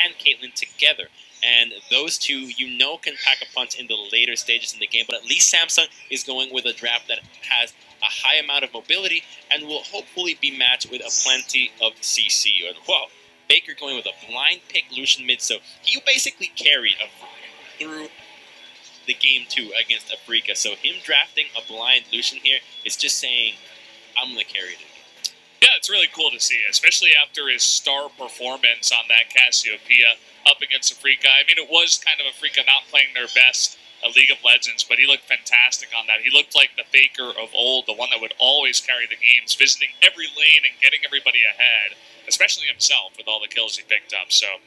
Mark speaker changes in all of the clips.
Speaker 1: and Caitlyn together. And those two, you know, can pack a punch in the later stages in the game. But at least Samsung is going with a draft that has a high amount of mobility and will hopefully be matched with a plenty of CC. And whoa, Baker going with a blind pick Lucian mid, so he basically carried through the game 2 against Afrika. So him drafting a blind Lucian here is just saying, I'm going to carry it.
Speaker 2: Yeah, it's really cool to see, especially after his star performance on that Cassiopeia up against Afrika. I mean, it was kind of Afrika not playing their best at League of Legends, but he looked fantastic on that. He looked like the Faker of old, the one that would always carry the games, visiting every lane and getting everybody ahead, especially himself with all the kills he picked up. So,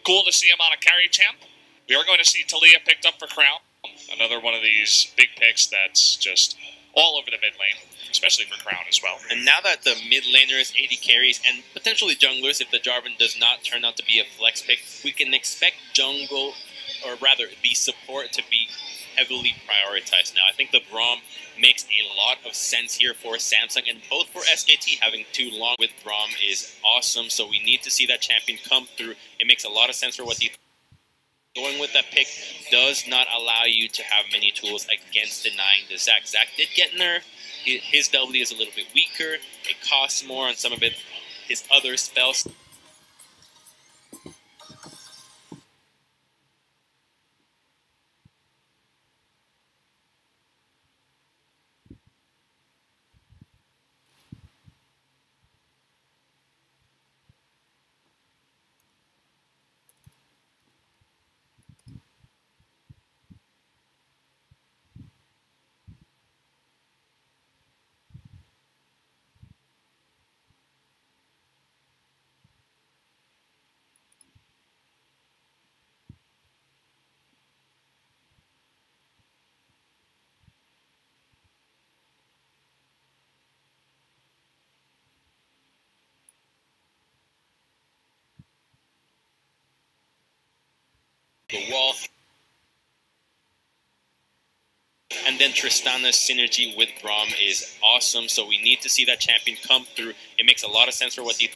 Speaker 2: cool to see him on a carry champ. We are going to see Talia picked up for Crown. Another one of these big picks that's just all over the mid lane, especially for Crown as well.
Speaker 1: And now that the mid laners, AD carries, and potentially junglers, if the Jarvan does not turn out to be a flex pick, we can expect jungle, or rather the support, to be heavily prioritized now. I think the Braum makes a lot of sense here for Samsung, and both for SKT, having 2 long with Braum is awesome, so we need to see that champion come through. It makes a lot of sense for what he going with that pick does not allow you to have many tools against denying the Zac. Zac did get nerfed. His W is a little bit weaker. It costs more on some of his other spells. The wall. And then Tristana's synergy with Braum is awesome, so we need to see that champion come through. It makes a lot of sense for what he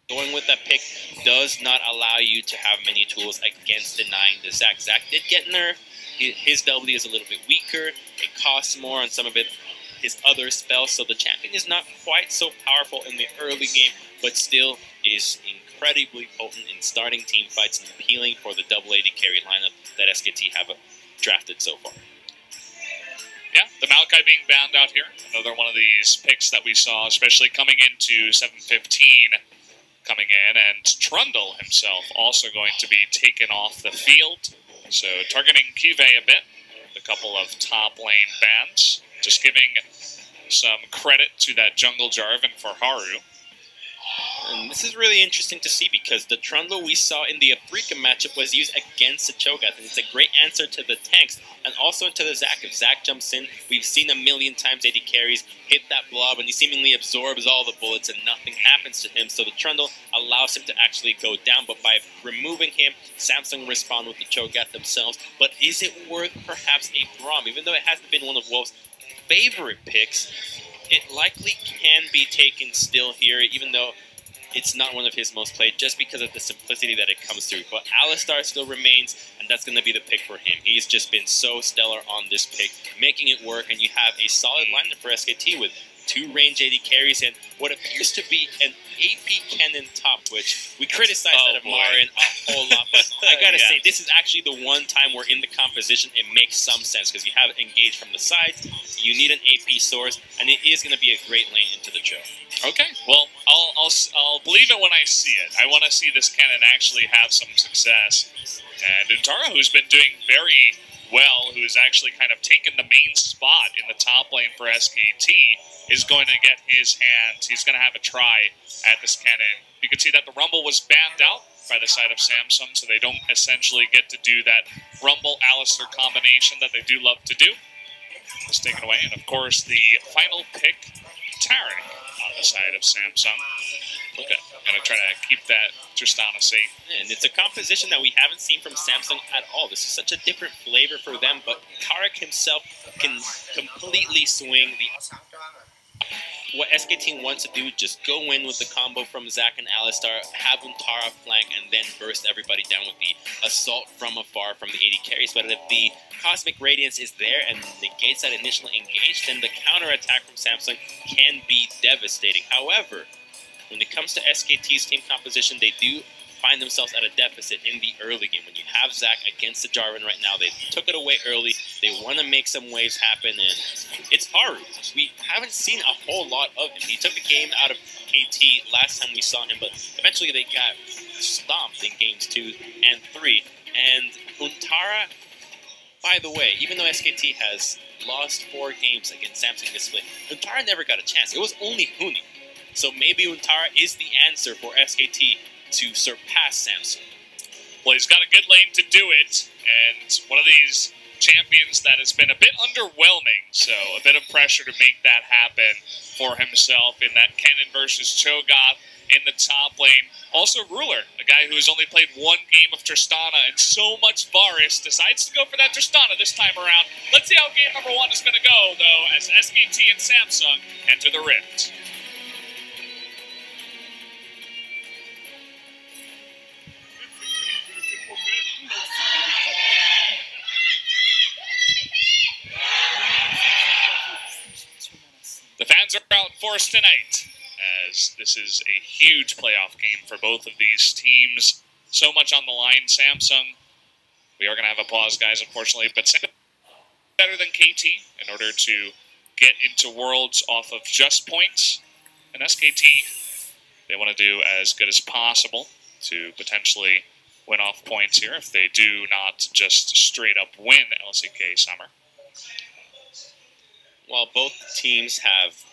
Speaker 1: going with that pick does not allow you to have many tools against denying the Zac. Zac did get nerfed. His W is a little bit weaker. It costs more on some of his other spells, so the champion is not quite so powerful in the early game, but still is incredibly potent in starting team fights and appealing for the double AD carry lineup that SKT have drafted so far.
Speaker 2: Yeah, the Maokai being banned out here. Another one of these picks that we saw, especially coming into 7:15, coming in, and Trundle himself also going to be taken off the field. So targeting Kive a bit, a couple of top lane bans, just giving some credit to that jungle Jarvan for Haru.
Speaker 1: And this is really interesting to see because the Trundle we saw in the Afrika matchup was used against the Cho'Gath, and it's a great answer to the tanks and also to the Zac. If Zac jumps in, we've seen a million times AD carries hit that blob and he seemingly absorbs all the bullets and nothing happens to him, so the Trundle allows him to actually go down, but by removing him, Samsung respond with the Cho'Gath themselves. But is it worth perhaps a Braum? Even though it hasn't been one of Wolf's favorite picks, it likely can be taken still here, even though it's not one of his most played, just because of the simplicity that it comes through. But Alistar still remains, and that's going to be the pick for him. He's just been so stellar on this pick, making it work, and you have a solid lineup for SKT with 2 range AD carries and what appears to be an AP cannon top, which we criticize that of Marin a whole lot, but I gotta say, this is actually the one time where in the composition it makes some sense, because you have it engaged from the sides, you need an AP source, and it is going to be a great lane into the Cho.
Speaker 2: Okay, well, I'll believe it when I see it. I want to see this cannon actually have some success. And Untara, who's been doing very well, who has actually kind of taken the main spot in the top lane for SKT, is going to get his hands. He's going to have a try at this cannon. You can see that the Rumble was banned out by the side of Samsung, so they don't essentially get to do that Rumble-Alistar combination that they do love to do. It's taken away, and of course the final pick, Tarek, on the side of Samsung. Look at, going to try to keep that Tristana safe.
Speaker 1: And it's a composition that we haven't seen from Samsung at all. This is such a different flavor for them, but Tarek himself can completely swing the what SK Team wants to do, just go in with the combo from Zac and Alistar, have Untara flank, and then burst everybody down with the assault from afar from the AD carries. But if the Cosmic Radiance is there and negates that initial engage, then the counter attack from Samsung can be devastating. However, when it comes to SKT's team composition, they do find themselves at a deficit in the early game. When you have Zac against the Jarvan right now, they took it away early. They want to make some waves happen, and it's Haru. We haven't seen a whole lot of him. He took a game out of KT last time we saw him, but eventually they got stomped in games 2 and 3. And Untara, by the way, even though SKT has lost 4 games against Samsung this split, Untara never got a chance. It was only Huni. So maybe Untara is the answer for SKT to surpass Samsung.
Speaker 2: Well, he's got a good lane to do it, and one of these champions that has been a bit underwhelming, so a bit of pressure to make that happen for himself in that Kennen versus Cho'Gath in the top lane. Also Ruler, a guy who has only played 1 game of Tristana and so much Varus, decides to go for that Tristana this time around. Let's see how game number 1 is going to go, though, as SKT and Samsung enter the Rift. The fans are out in force tonight, as this is a huge playoff game for both of these teams. So much on the line. Samsung, we are going to have a pause, guys, unfortunately, but Samsung better than KT in order to get into Worlds off of just points. And SKT, they want to do as good as possible to potentially win off points here if they do not just straight up win LCK Summer.
Speaker 1: While both teams have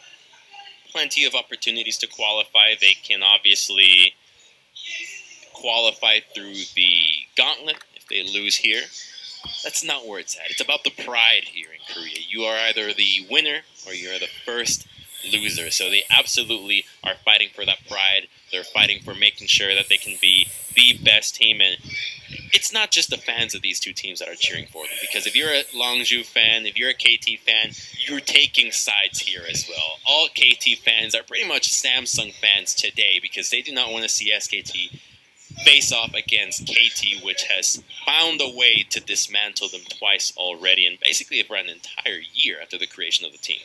Speaker 1: plenty of opportunities to qualify, they can obviously qualify through the gauntlet if they lose here. That's not where it's at. It's about the pride here in Korea. You are either the winner or you're the first loser. So they absolutely are fighting for that pride. They're fighting for making sure that they can be the best team. And it's not just the fans of these two teams that are cheering for them. Because if you're a Longzhu fan, if you're a KT fan, you're taking sides here as well. All KT fans are pretty much Samsung fans today because they do not want to see SKT face off against KT, which has found a way to dismantle them twice already, and basically for an entire year after the creation of the team.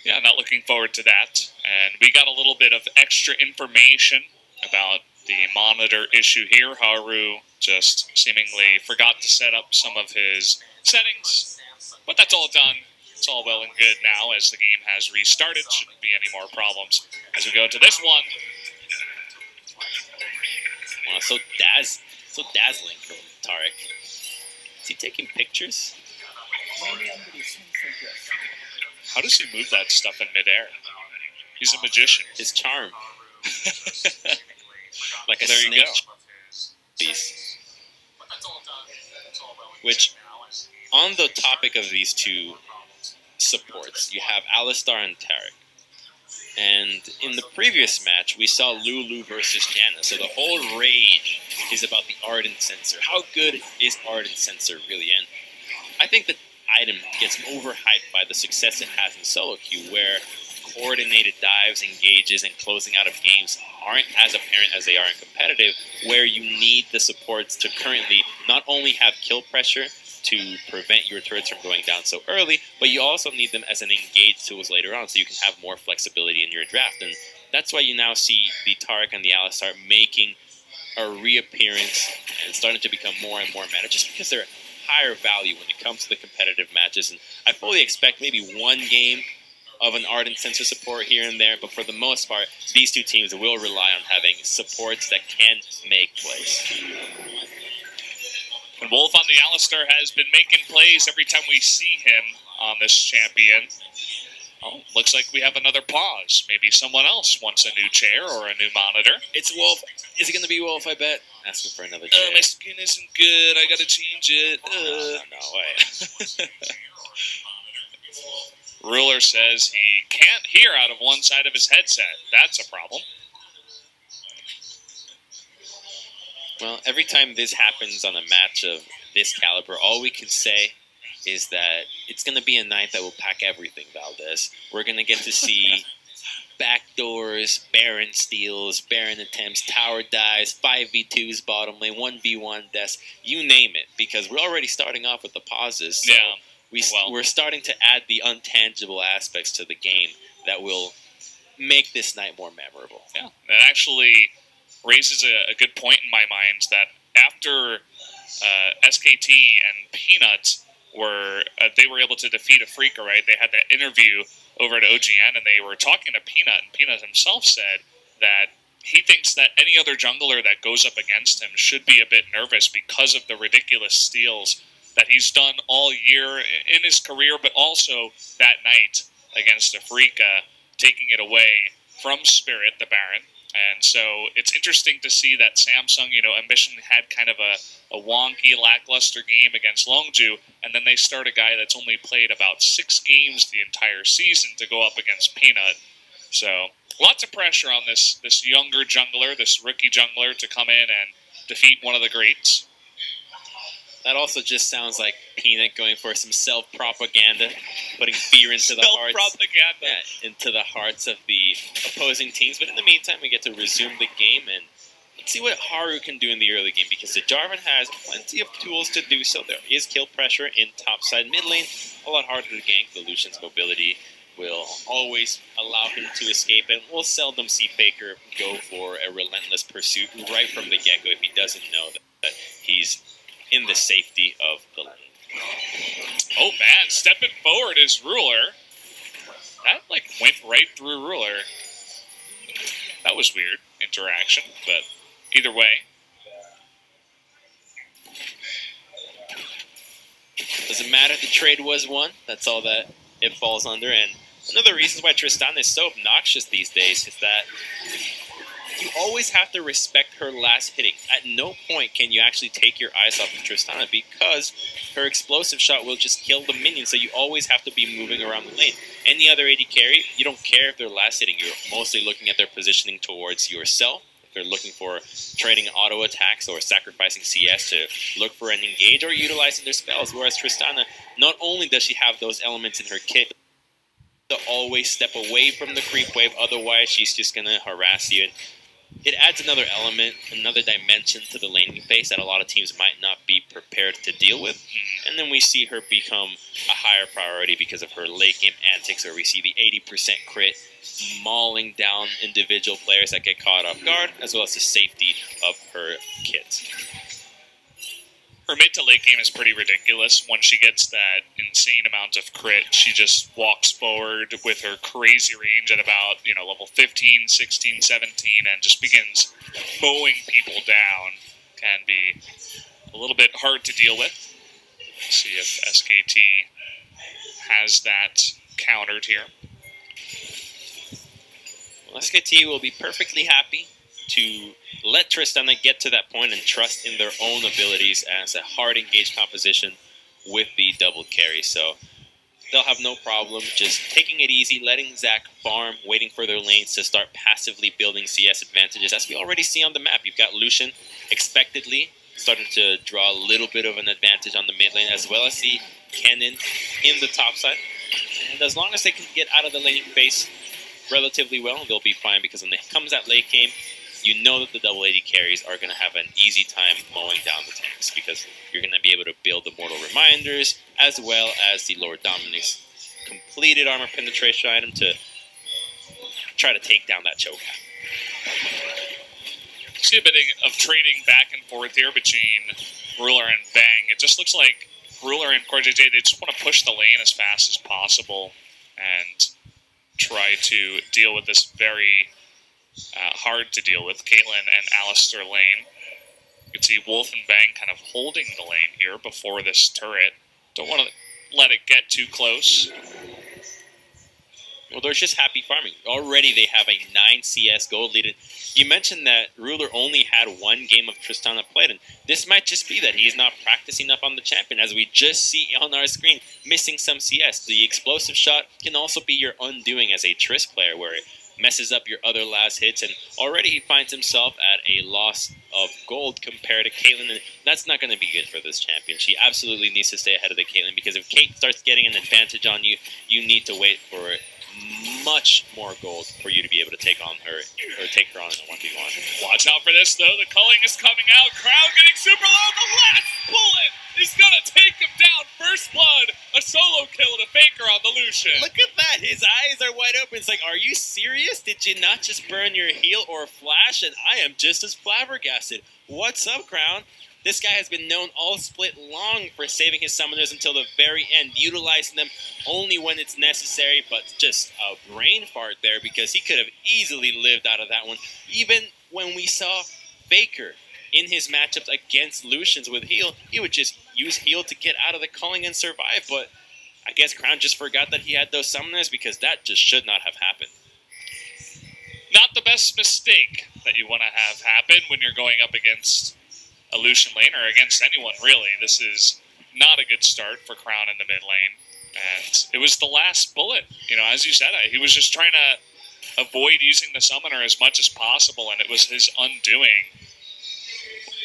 Speaker 2: Yeah, not looking forward to that. And we got a little bit of extra information about the monitor issue here. Haru just seemingly forgot to set up some of his settings, but that's all done. It's all well and good now as the game has restarted. Shouldn't be any more problems as we go into this one.
Speaker 1: Wow, so dazzling from Tarek. Is he taking pictures?
Speaker 2: How does he move that stuff in midair? He's a magician.
Speaker 1: His charm. Like a
Speaker 2: there
Speaker 1: snake.
Speaker 2: you go.
Speaker 1: Piece. Which, on the topic of these two supports, you have Alistar and Tarek. And in the previous match, we saw Lulu versus Janna. So the whole rage is about the Ardent Sensor. How good is Ardent Sensor really? And I think the item gets overhyped by the success it has in solo queue, where coordinated dives, engages, and closing out of games aren't as apparent as they are in competitive, where you need the supports to currently not only have kill pressure to prevent your turrets from going down so early, but you also need them as an engage tools later on so you can have more flexibility in your draft. And that's why you now see the Tarek and the Alistar making a reappearance and starting to become more and more meta, just because they're higher value when it comes to the competitive matches. And I fully expect maybe one game of an Ardent Sensor support here and there, but for the most part, these two teams will rely on having supports that can make plays.
Speaker 2: And Wolf on the Alistar has been making plays every time we see him on this champion. Oh, looks like we have another pause. Maybe someone else wants a new chair or a new monitor.
Speaker 1: It's Wolf. Is it going to be Wolf, I bet? Asking for another chair.
Speaker 2: My skin isn't good. I got to change it.
Speaker 1: No way.
Speaker 2: Ruler says he can't hear out of one side of his headset. That's a problem.
Speaker 1: Well, every time this happens on a match of this caliber, all we can say is that it's going to be a night that will pack everything, Valdez. We're going to get to see backdoors, Baron steals, Baron attempts, tower dives, 5v2s bottom lane, 1v1 deaths, you name it, because we're already starting off with the pauses. So we're starting to add the untangible aspects to the game that will make this night more memorable.
Speaker 2: Yeah, that actually raises a good point in my mind that after SKT and Peanut they were able to defeat Afrika, right? They had that interview over at OGN, and they were talking to Peanut, and Peanut himself said that he thinks that any other jungler that goes up against him should be a bit nervous because of the ridiculous steals that he's done all year in his career, but also that night against Afrika, taking it away from Spirit, the Baron. And so it's interesting to see that Samsung, Ambition had kind of a wonky, lackluster game against Longju, and then they start a guy that's only played about 6 games the entire season to go up against Peanut. So lots of pressure on this younger jungler, this rookie jungler, to come in and defeat one of the greats.
Speaker 1: That also just sounds like Peanut going for some self-propaganda, putting fear into the into the hearts of the opposing teams. But in the meantime, we get to resume the game and let's see what Haru can do in the early game, because the Jarvan has plenty of tools to do so. There is kill pressure in topside mid lane, a lot harder to gank. The Lucian's mobility will always allow him to escape, and we'll seldom see Faker go for a relentless pursuit right from the get-go if he doesn't know that he's in the safety of the lane.
Speaker 2: Oh man, stepping forward is Ruler. That went right through Ruler. That was weird interaction, but either way.
Speaker 1: Doesn't matter if the trade was won, that's all that it falls under. And one of the reasons why Tristana is so obnoxious these days is that you always have to respect her last hitting. At no point can you actually take your eyes off of Tristana, because her explosive shot will just kill the minion, so you always have to be moving around the lane. Any other AD carry, you don't care if they're last hitting. You're mostly looking at their positioning towards yourself. If they're looking for trading auto attacks or sacrificing CS to look for an engage, or utilizing their spells. Whereas Tristana, not only does she have those elements in her kit, to always step away from the creep wave, otherwise she's just going to harass you. And it adds another element, another dimension to the laning phase that a lot of teams might not be prepared to deal with. And then we see her become a higher priority because of her late game antics, where we see the 80% crit mauling down individual players that get caught off guard, as well as the safety of her kit.
Speaker 2: Her mid to late game is pretty ridiculous. Once she gets that insane amount of crit, she just walks forward with her crazy range at about, level 15, 16, 17, and just begins mowing people down. Can be a little bit hard to deal with. Let's see if SKT has that countered here.
Speaker 1: Well, SKT will be perfectly happy to let Tristana get to that point and trust in their own abilities as a hard engaged composition with the double carry. So they'll have no problem just taking it easy, letting Zac farm, waiting for their lanes to start passively building CS advantages, as we already see on the map. You've got Lucian expectedly starting to draw a little bit of an advantage on the mid lane, as well as the Kennen in the top side. And as long as they can get out of the laning phase relatively well, they'll be fine, because when it comes at late game, you know that the double AD carries are going to have an easy time mowing down the tanks, because you're going to be able to build the Mortal Reminders, as well as the Lord Dominic's completed armor penetration item to try to take down that choke.
Speaker 2: See a bit of trading back and forth here between Ruler and Bang. It just looks like Ruler and CoreJJ, they just want to push the lane as fast as possible and try to deal with this very hard to deal with Caitlyn and Alistar lane. You can see Wolf and Bang kind of holding the lane here before this turret. Don't want to let it get too close.
Speaker 1: Well, they're just happy farming. Already they have a 9 CS gold lead. You mentioned that Ruler only had 1 game of Tristana played, and this might just be that he's not practicing enough on the champion, as we just see on our screen, missing some CS. The explosive shot can also be your undoing as a Trist player, where messes up your other last hits, and already he finds himself at a loss of gold compared to Caitlyn, and that's not going to be good for this champion. She absolutely needs to stay ahead of the Caitlyn, because if Kate starts getting an advantage on you, you need to wait for much more gold for you to be able to take on her, or take her on in a 1v1.
Speaker 2: Watch out for this, though. The culling is coming out. Crown getting super low. The last bullet is going to take him down. First blood. A solo kill to Faker on the Lucian.
Speaker 1: Look at that. His eyes are wide open. It's like, are you serious? Did you not just burn your heal or flash? And I am just as flabbergasted. What's up, Crown? This guy has been known all split long for saving his summoners until the very end, utilizing them only when it's necessary, but just a brain fart there, because he could have easily lived out of that one. Even when we saw Faker in his matchups against Lucians with heal, he would just use heal to get out of the culling and survive, but I guess Crown just forgot that he had those summoners, because that just should not have happened.
Speaker 2: Not the best mistake that you want to have happen when you're going up against a Lucian lane, or against anyone, really. This is not a good start for Crown in the mid lane. And it was the last bullet. You know, as you said, he was just trying to avoid using the summoner as much as possible, and it was his undoing.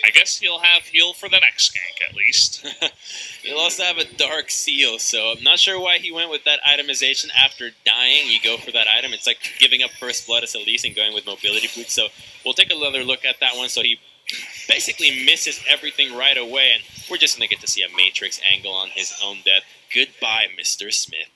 Speaker 2: I guess he'll have heal for the next gank, at least.
Speaker 1: He'll also have a Dark Seal, so I'm not sure why he went with that itemization after dying. You go for that item. It's like giving up First Blood as Elise and going with Mobility Boots. So we'll take another look at that one. So he basically misses everything right away, and we're just going to get to see a Matrix angle on his own death. Goodbye, Mr. Smith.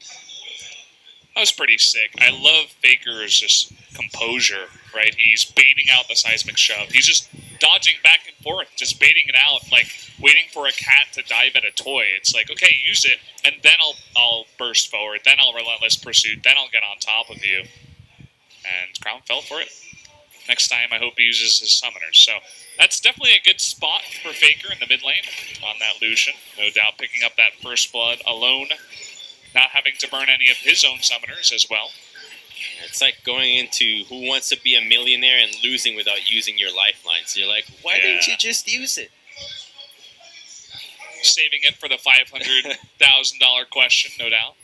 Speaker 2: That was pretty sick. I love Faker's just composure, right? He's baiting out the seismic shove. He's just dodging back and forth, just baiting it out, like waiting for a cat to dive at a toy. It's like, okay, use it, and then I'll burst forward, then I'll relentless pursuit, then I'll get on top of you. And Crown fell for it. Next time, I hope he uses his summoners. So that's definitely a good spot for Faker in the mid lane on that Lucian. No doubt picking up that first blood alone, not having to burn any of his own summoners as well.
Speaker 1: It's like going into Who Wants to Be a Millionaire and losing without using your lifeline. So you're like, why didn't you just use it?
Speaker 2: Saving it for the $500,000 question, no doubt.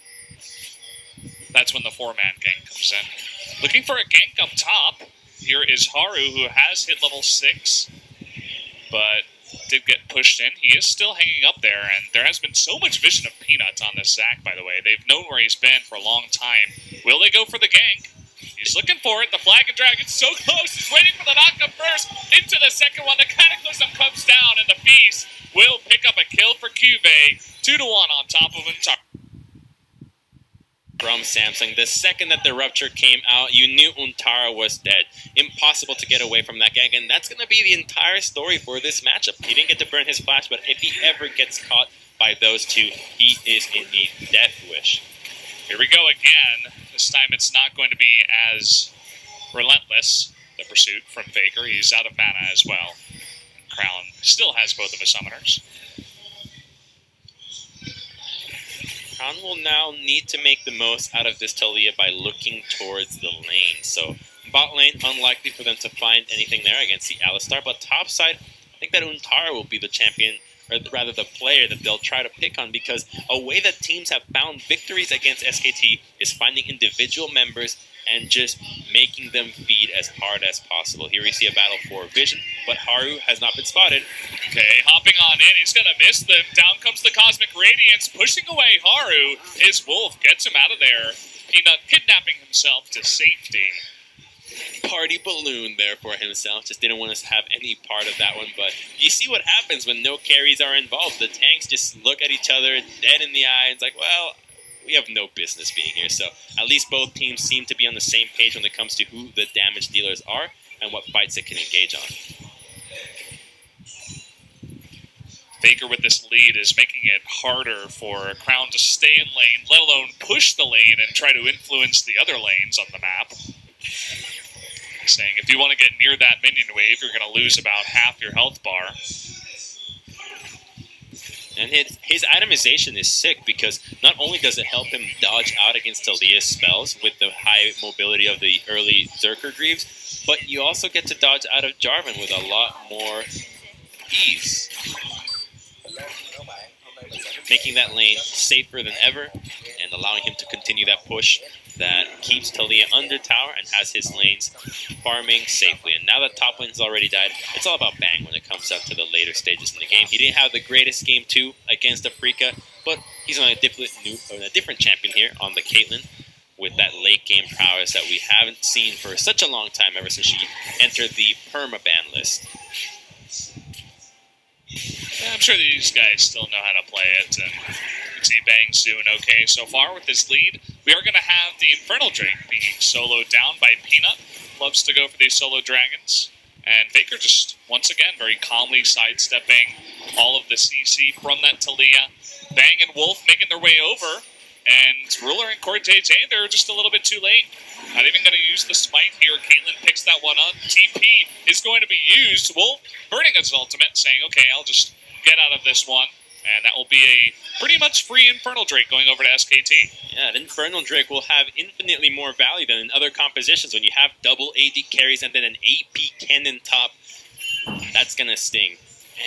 Speaker 2: That's when the 4-man gank comes in. Looking for a gank up top. Here is Haru, who has hit level 6, but did get pushed in. He is still hanging up there, and there has been so much vision of Peanuts on this Zac, by the way. They've known where he's been for a long time. Will they go for the gank? He's looking for it. The Flag and Dragon's so close. He's waiting for the knockup first. Into the second one. The Cataclysm comes down, and the Feast will pick up a kill for Cuvée. 2-1 on top of Untara.
Speaker 1: From Samsung. The second that the Rupture came out, you knew Untara was dead. Impossible to get away from that gank, and that's going to be the entire story for this matchup. He didn't get to burn his flash, but if he ever gets caught by those two, he is in a death wish.
Speaker 2: Here we go again. This time it's not going to be as relentless, the pursuit from Faker. He's out of mana as well. Crown still has both of his summoners.
Speaker 1: Crown will now need to make the most out of this Taliyah by looking towards the lane. So bot lane, unlikely for them to find anything there against the Alistar, but top side, I think that Untara will be the champion, or rather the player that they'll try to pick on, because a way that teams have found victories against SKT is finding individual members and just making them feed as hard as possible. Here we see a battle for Vision, but Haru has not been spotted.
Speaker 2: Okay, hopping on in, he's going to miss them. Down comes the Cosmic Radiance, pushing away Haru. His Wolf gets him out of there. Peanut kidnapping himself to safety.
Speaker 1: Party balloon there for himself. Just didn't want to have any part of that one, but you see what happens when no carries are involved. The tanks just look at each other dead in the eye, and it's like, well, we have no business being here. So at least both teams seem to be on the same page when it comes to who the damage dealers are and what fights it can engage on.
Speaker 2: Faker with this lead is making it harder for Crown to stay in lane, let alone push the lane and try to influence the other lanes on the map. Saying if you want to get near that minion wave, you're going to lose about half your health bar.
Speaker 1: And his itemization is sick, because not only does it help him dodge out against Taliyah's spells with the high mobility of the early Zerker Greaves, but you also get to dodge out of Jarvan with a lot more ease, making that lane safer than ever and a allowing him to continue that push that keeps Taliyah under tower and has his lanes farming safely. And now that top lane has already died, it's all about Bang when it comes down to the later stages in the game. He didn't have the greatest game 2 against Afrika, but he's on a different champion here on the Caitlyn, with that late game prowess that we haven't seen for such a long time, ever since she entered the permaban list.
Speaker 2: Yeah, I'm sure these guys still know how to play it, and you can see Bang's doing okay so far with his lead. We are going to have the Infernal Drake being soloed down by Peanut. Loves to go for these solo dragons. And Faker just, once again, very calmly sidestepping all of the CC from that Taliyah. Bang and Wolf making their way over. And Ruler and Cortez, they're just a little bit too late. Not even going to use the smite here. Caitlyn picks that one up. TP is going to be used. Wolf burning his ultimate, saying, okay, I'll just get out of this one. And that will be a pretty much free Infernal Drake going over to SKT.
Speaker 1: Yeah, the Infernal Drake will have infinitely more value than in other compositions. When you have double AD carries and then an AP cannon top, that's going to sting.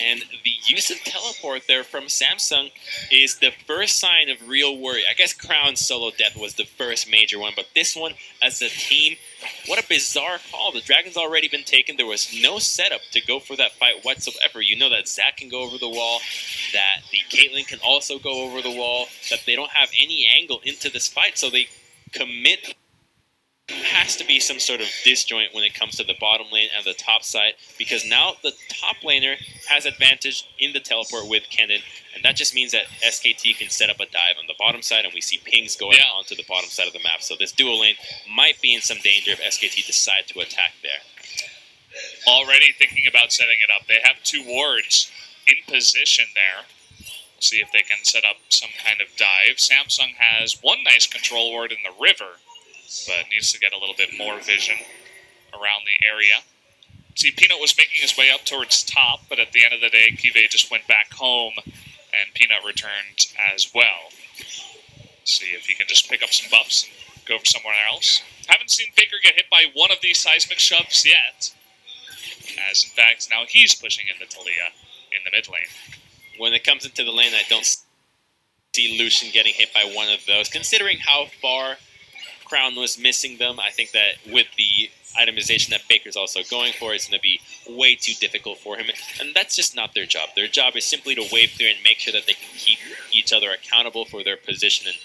Speaker 1: And the use of teleport there from Samsung is the first sign of real worry. I guess Crown's solo death was the first major one, but this one, as a team, what a bizarre call. The Dragon's already been taken. There was no setup to go for that fight whatsoever. You know that Zac can go over the wall, that the Caitlyn can also go over the wall, that they don't have any angle into this fight, so they commit. Has to be some sort of disjoint when it comes to the bottom lane and the top side, because now the top laner has advantage in the teleport with Kennen, and that just means that SKT can set up a dive on the bottom side, and we see pings going onto the bottom side of the map. So this dual lane might be in some danger if SKT decide to attack there.
Speaker 2: Already thinking about setting it up. They have 2 wards in position there. See if they can set up some kind of dive. Samsung has one nice control ward in the river, but needs to get a little bit more vision around the area. See, Peanut was making his way up towards top, but at the end of the day, Kive just went back home, and Peanut returned as well. See if he can just pick up some buffs and go for somewhere else. Haven't seen Faker get hit by one of these seismic shoves yet, as in fact now he's pushing into Taliyah in the mid lane.
Speaker 1: When it comes into the lane, I don't see Lucian getting hit by one of those, considering how far Crown was missing them. I think that with the itemization that Faker's also going for, it's going to be way too difficult for him. And that's just not their job. Their job is simply to wave clear and make sure that they can keep each other accountable for their position. And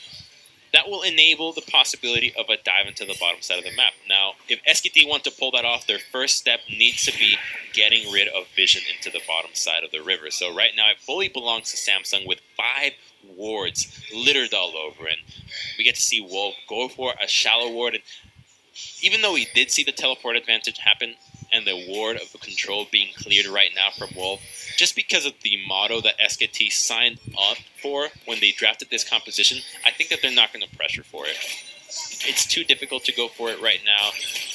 Speaker 1: that will enable the possibility of a dive into the bottom side of the map. Now, if SKT want to pull that off, their first step needs to be getting rid of vision into the bottom side of the river. So right now, it fully belongs to Samsung with 5 wards littered all over. And we get to see Wolf go for a shallow ward. And even though we did see the teleport advantage happen and the ward of the control being cleared right now from Wolf, just because of the motto that SKT signed up for when they drafted this composition, I think that they're not going to pressure for it. It's too difficult to go for it right now.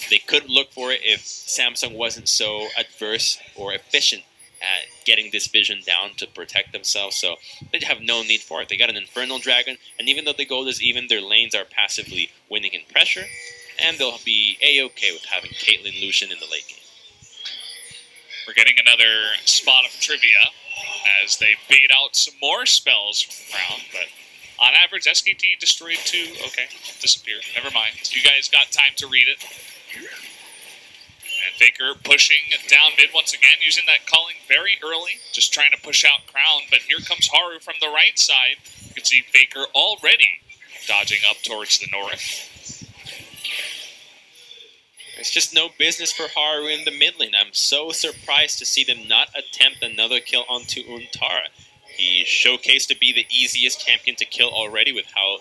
Speaker 1: They could look for it if Samsung wasn't so adverse or efficient at getting this vision down to protect themselves, so they have no need for it. They got an Infernal Dragon, and even though the gold is even, their lanes are passively winning in pressure, and they'll be a-okay with having Caitlyn Lucian in the late game.
Speaker 2: We're getting another spot of trivia as they bait out some more spells from Crown, but on average, SKT destroyed 2. Okay, disappeared. Never mind. You guys got time to read it. And Faker pushing down mid once again, using that calling very early, just trying to push out Crown, but here comes Haru from the right side. You can see Faker already dodging up towards the north.
Speaker 1: There's just no business for Haru in the mid lane. I'm so surprised to see them not attempt another kill onto Untara. He showcased to be the easiest champion to kill already with how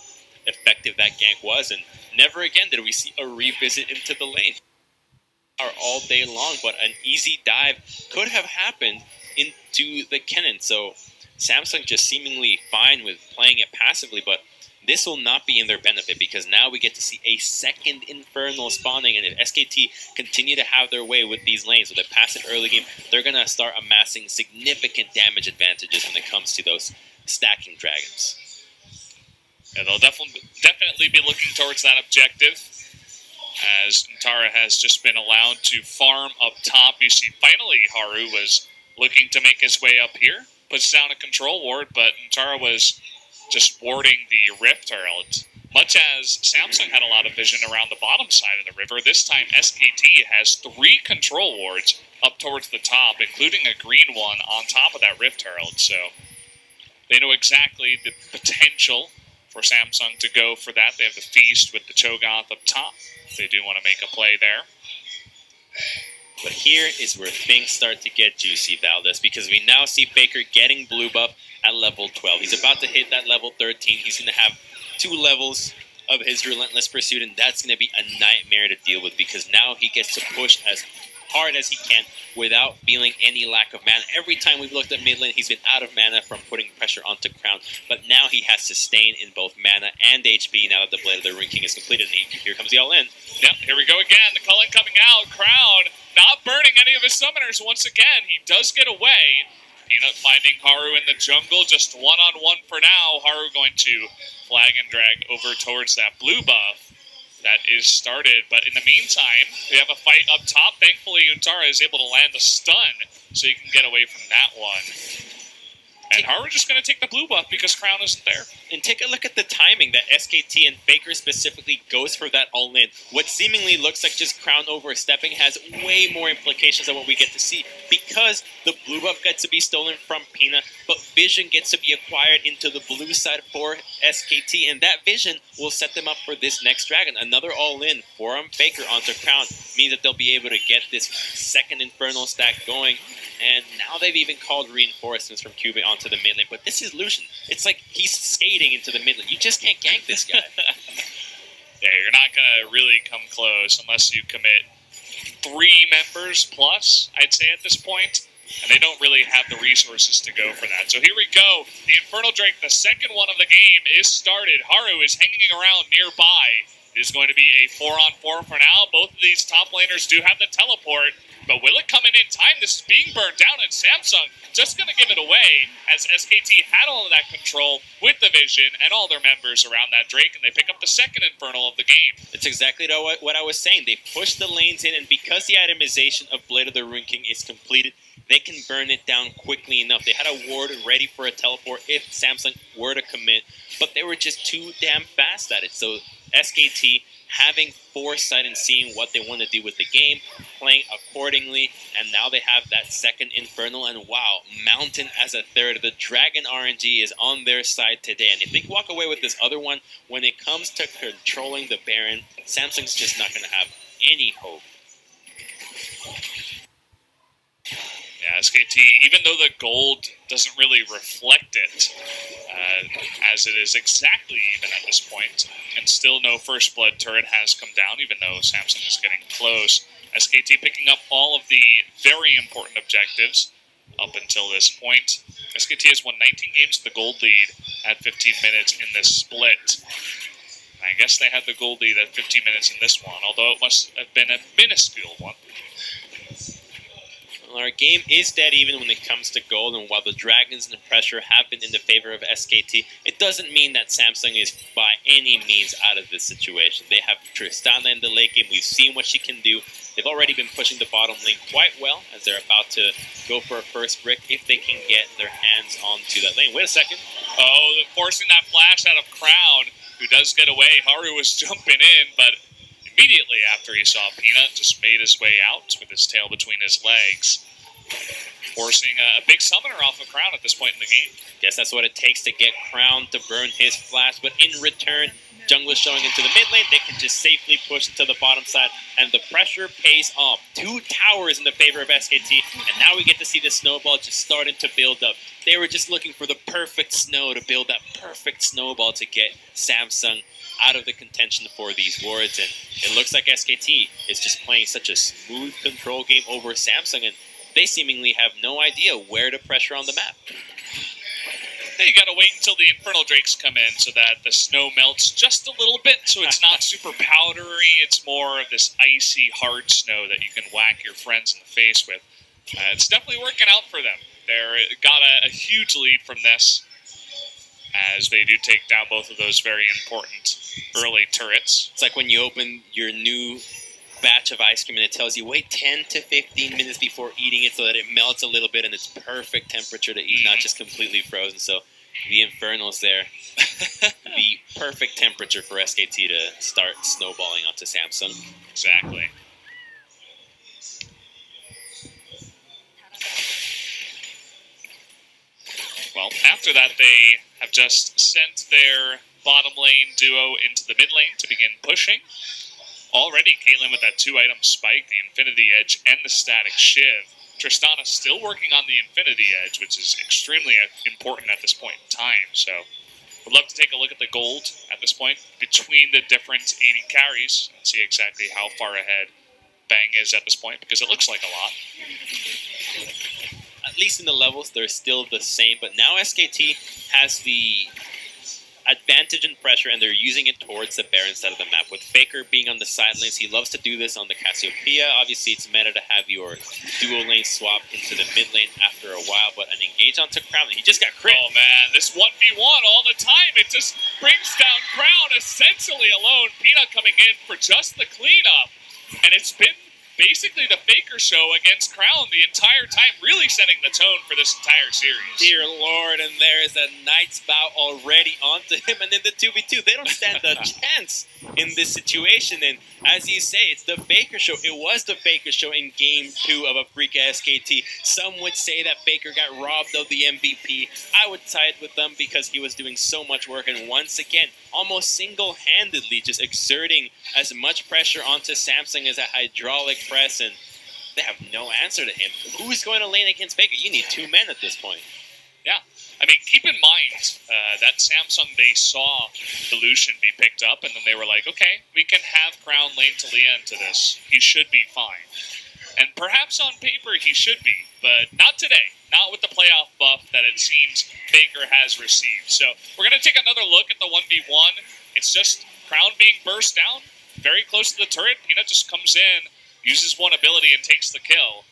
Speaker 1: effective that gank was, and never again did we see a revisit into the lane. All day long, but an easy dive could have happened into the Kennen. So Samsung just seemingly fine with playing it passively, but this will not be in their benefit because now we get to see a second Infernal spawning, and if SKT continue to have their way with these lanes with a passive early game, they're going to start amassing significant damage advantages when it comes to those stacking dragons.
Speaker 2: Yeah, they'll definitely be looking towards that objective, as Untara has just been allowed to farm up top. You see, finally, Haru was looking to make his way up here. Puts down a control ward, but Untara was just warding the Rift Herald. Much as Samsung had a lot of vision around the bottom side of the river, this time SKT has 3 control wards up towards the top, including a green one on top of that Rift Herald. So they know exactly the potential for Samsung to go for that. They have the Feast with the Cho'Gath up top. They do want to make a play there.
Speaker 1: But here is where things start to get juicy, Valdez, because we now see Faker getting blue buff at level 12. He's about to hit that level 13. He's going to have 2 levels of his Relentless Pursuit, and that's going to be a nightmare to deal with because now he gets to push as hard as he can without feeling any lack of mana. Every time we've looked at mid lane, he's been out of mana from putting pressure onto Crown, but now he has sustain in both mana and HP now that the Blade of the Ring King is completed, and here comes the all-in.
Speaker 2: Yep, here we go again. The culling coming out. Crown not burning any of his summoners once again. He does get away. Peanut finding Haru in the jungle, just one-on-one for now. Haru going to flag and drag over towards that blue buff that is started. But in the meantime, we have a fight up top. Thankfully, Untara is able to land a stun, so you can get away from that one. And Haru just going to take the blue buff because Crown isn't there.
Speaker 1: And take a look at the timing that SKT and Faker specifically goes for that all-in. What seemingly looks like just Crown overstepping has way more implications than what we get to see. Because the blue buff gets to be stolen from Peanut, but Vision gets to be acquired into the blue side for SKT. And that Vision will set them up for this next dragon. Another all-in from Faker onto Crown means that they'll be able to get this second Infernal stack going. And now they've even called reinforcements from Cuba onto the mid lane. But this is Lucian. It's like he's skating into the mid lane. You just can't gank this guy.
Speaker 2: Yeah, you're not going to really come close unless you commit 3 members plus, I'd say, at this point. And they don't really have the resources to go for that. So here we go. The Infernal Drake, the second one of the game, is started. Haru is hanging around nearby. It is going to be a 4-on-4 for now. Both of these top laners do have the teleport. But will it come in time? This is being burned down, and Samsung just going to give it away as SKT had all of that control with the Vision and all their members around that Drake, and they pick up the second Infernal of the game.
Speaker 1: It's exactly what I was saying. They push the lanes in, and because the itemization of Blade of the Ruin King is completed, they can burn it down quickly enough. They had a ward ready for a teleport if Samsung were to commit, but they were just too damn fast at it. So SKT having foresight and seeing what they want to do with the game, playing accordingly, and now they have that second Infernal, and wow, Mountain as a third. The Dragon RNG is on their side today, and if they walk away with this other one, when it comes to controlling the Baron, Samsung's just not going to have any hope.
Speaker 2: Yeah, SKT, even though the gold doesn't really reflect it, as it is exactly even at this point, and still no First Blood turret has come down, even though Samsung is getting close. SKT picking up all of the very important objectives up until this point. SKT has won 19 games with the gold lead at 15 minutes in this split. I guess they had the gold lead at 15 minutes in this one, although it must have been a minuscule one.
Speaker 1: Our game is dead even when it comes to gold, and while the Dragons and the pressure have been in the favor of SKT, it doesn't mean that Samsung is by any means out of this situation. They have Tristana in the late game. We've seen what she can do. They've already been pushing the bottom lane quite well as they're about to go for a first brick if they can get their hands onto that lane. Wait a second.
Speaker 2: Oh, forcing that flash out of Crown, who does get away. Haru was jumping in, but immediately after he saw Peanut, just made his way out with his tail between his legs, forcing a big summoner off of Crown at this point in the game.
Speaker 1: Guess that's what it takes to get Crown to burn his flash, but in return, Jungle is showing into the mid lane. They can just safely push to the bottom side, and the pressure pays off. 2 towers in the favor of SKT, and now we get to see the snowball just starting to build up. They were just looking for the perfect snow to build that perfect snowball to get Samsung out of the contention for these wards, and it looks like SKT is just playing such a smooth control game over Samsung, and they seemingly have no idea where to pressure on the map.
Speaker 2: Hey, you gotta wait until the Infernal Drakes come in so that the snow melts just a little bit, so it's not super powdery. It's more of this icy, hard snow that you can whack your friends in the face with. It's definitely working out for them. They're got a huge lead from this, as they do take down both of those very important early turrets.
Speaker 1: It's like when you open your new batch of ice cream and it tells you wait 10 to 15 minutes before eating it so that it melts a little bit and it's perfect temperature to eat, not just completely frozen. So The Infernals there. The perfect temperature for SKT to start snowballing onto Samsung.
Speaker 2: Exactly. Well, after that, they have just sent their bottom lane duo into the mid lane to begin pushing. Already, Caitlyn with that 2-item spike, the Infinity Edge, and the Static Shiv. Tristana still working on the Infinity Edge, which is extremely important at this point in time. So, would love to take a look at the gold at this point between the different 80 carries and see exactly how far ahead Bang is at this point, because it looks like a lot.
Speaker 1: At least in the levels, they're still the same, but now SKT has the advantage and pressure, and they're using it towards the Baron side of the map. With Faker being on the side lanes, he loves to do this on the Cassiopeia. Obviously, it's meta to have your dual lane swap into the mid lane after a while, but an engage onto Crown, and he just got crit.
Speaker 2: Oh man, this 1v1 all the time, it just brings down Crown essentially alone. Peanut coming in for just the cleanup, and it's been basically the Faker show against Crown the entire time, really setting the tone for this entire series.
Speaker 1: Dear Lord, and there is a Knight's Vow already onto him, and in the 2v2, they don't stand a chance in this situation. And as you say, it's the Faker show. It was the Faker show in Game 2 of Africa SKT. Some would say that Faker got robbed of the MVP. I would side with them because he was doing so much work, and once again, almost single-handedly just exerting as much pressure onto Samsung as a hydraulic press, and they have no answer to him. Who's going to lane against Faker? You need 2 men at this point.
Speaker 2: Yeah. I mean, keep in mind that Samsung, they saw the Lucian be picked up, and then they were like, okay, we can have Crown lane to Leah into this. He should be fine. And perhaps on paper he should be, but not today. Not with the playoff buff that it seems Faker has received. So we're going to take another look at the 1v1. It's just Crown being burst down, very close to the turret. Peanut just comes in, uses one ability, and takes the kill.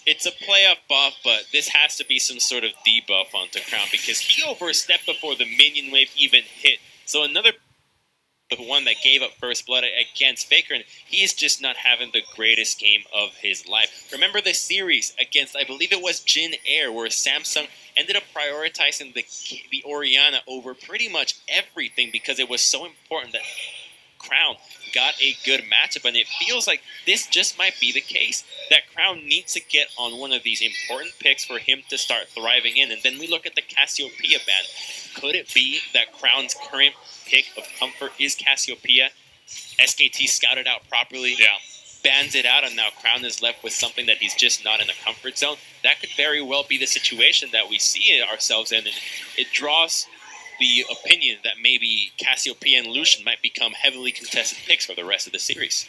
Speaker 1: It's a playoff buff, but this has to be some sort of debuff onto Crown because he overstepped before the minion wave even hit. So another one that gave up first blood against Faker, and he's just not having the greatest game of his life. Remember the series against, I believe it was Jin Air, where Samsung ended up prioritizing the Orianna over pretty much everything because it was so important that Crown got a good matchup, and it feels like this just might be the case, that Crown needs to get on one of these important picks for him to start thriving in. And then we look at the Cassiopeia ban. Could it be that Crown's current pick of comfort is Cassiopeia? SKT scouted out properly, bans it out, and now Crown is left with something that he's just not in a comfort zone. That could very well be the situation that we see ourselves in, and it draws the opinion that maybe Cassiopeia and Lucian might become heavily contested picks for the rest of the series.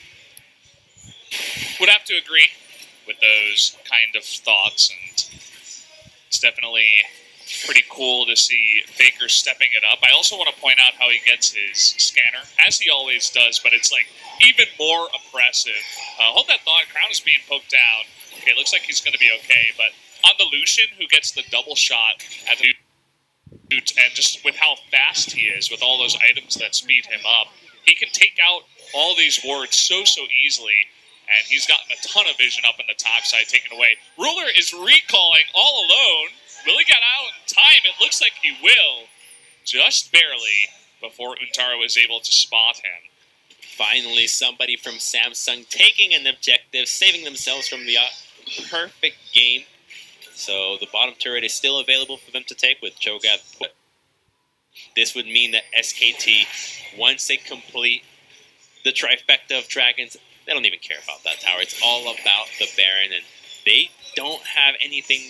Speaker 2: Would have to agree with those kind of thoughts, and it's definitely pretty cool to see Faker stepping it up. I also want to point out how he gets his scanner, as he always does, but it's like even more oppressive. Hold that thought, Crown is being poked down. Okay, looks like he's going to be okay, but on the Lucian, who gets the double shot at the and just with how fast he is, with all those items that speed him up, he can take out all these wards so easily, and he's gotten a ton of vision up in the top side taken away. Ruler is recalling all alone. Will he get out in time? It looks like he will, just barely, before Untaro is able to spot him.
Speaker 1: Finally, somebody from Samsung taking an objective, saving themselves from the perfect game. So the bottom turret is still available for them to take with Cho'Gath put. This would mean that SKT, once they complete the trifecta of dragons, they don't even care about that tower. It's all about the Baron, and they don't have anything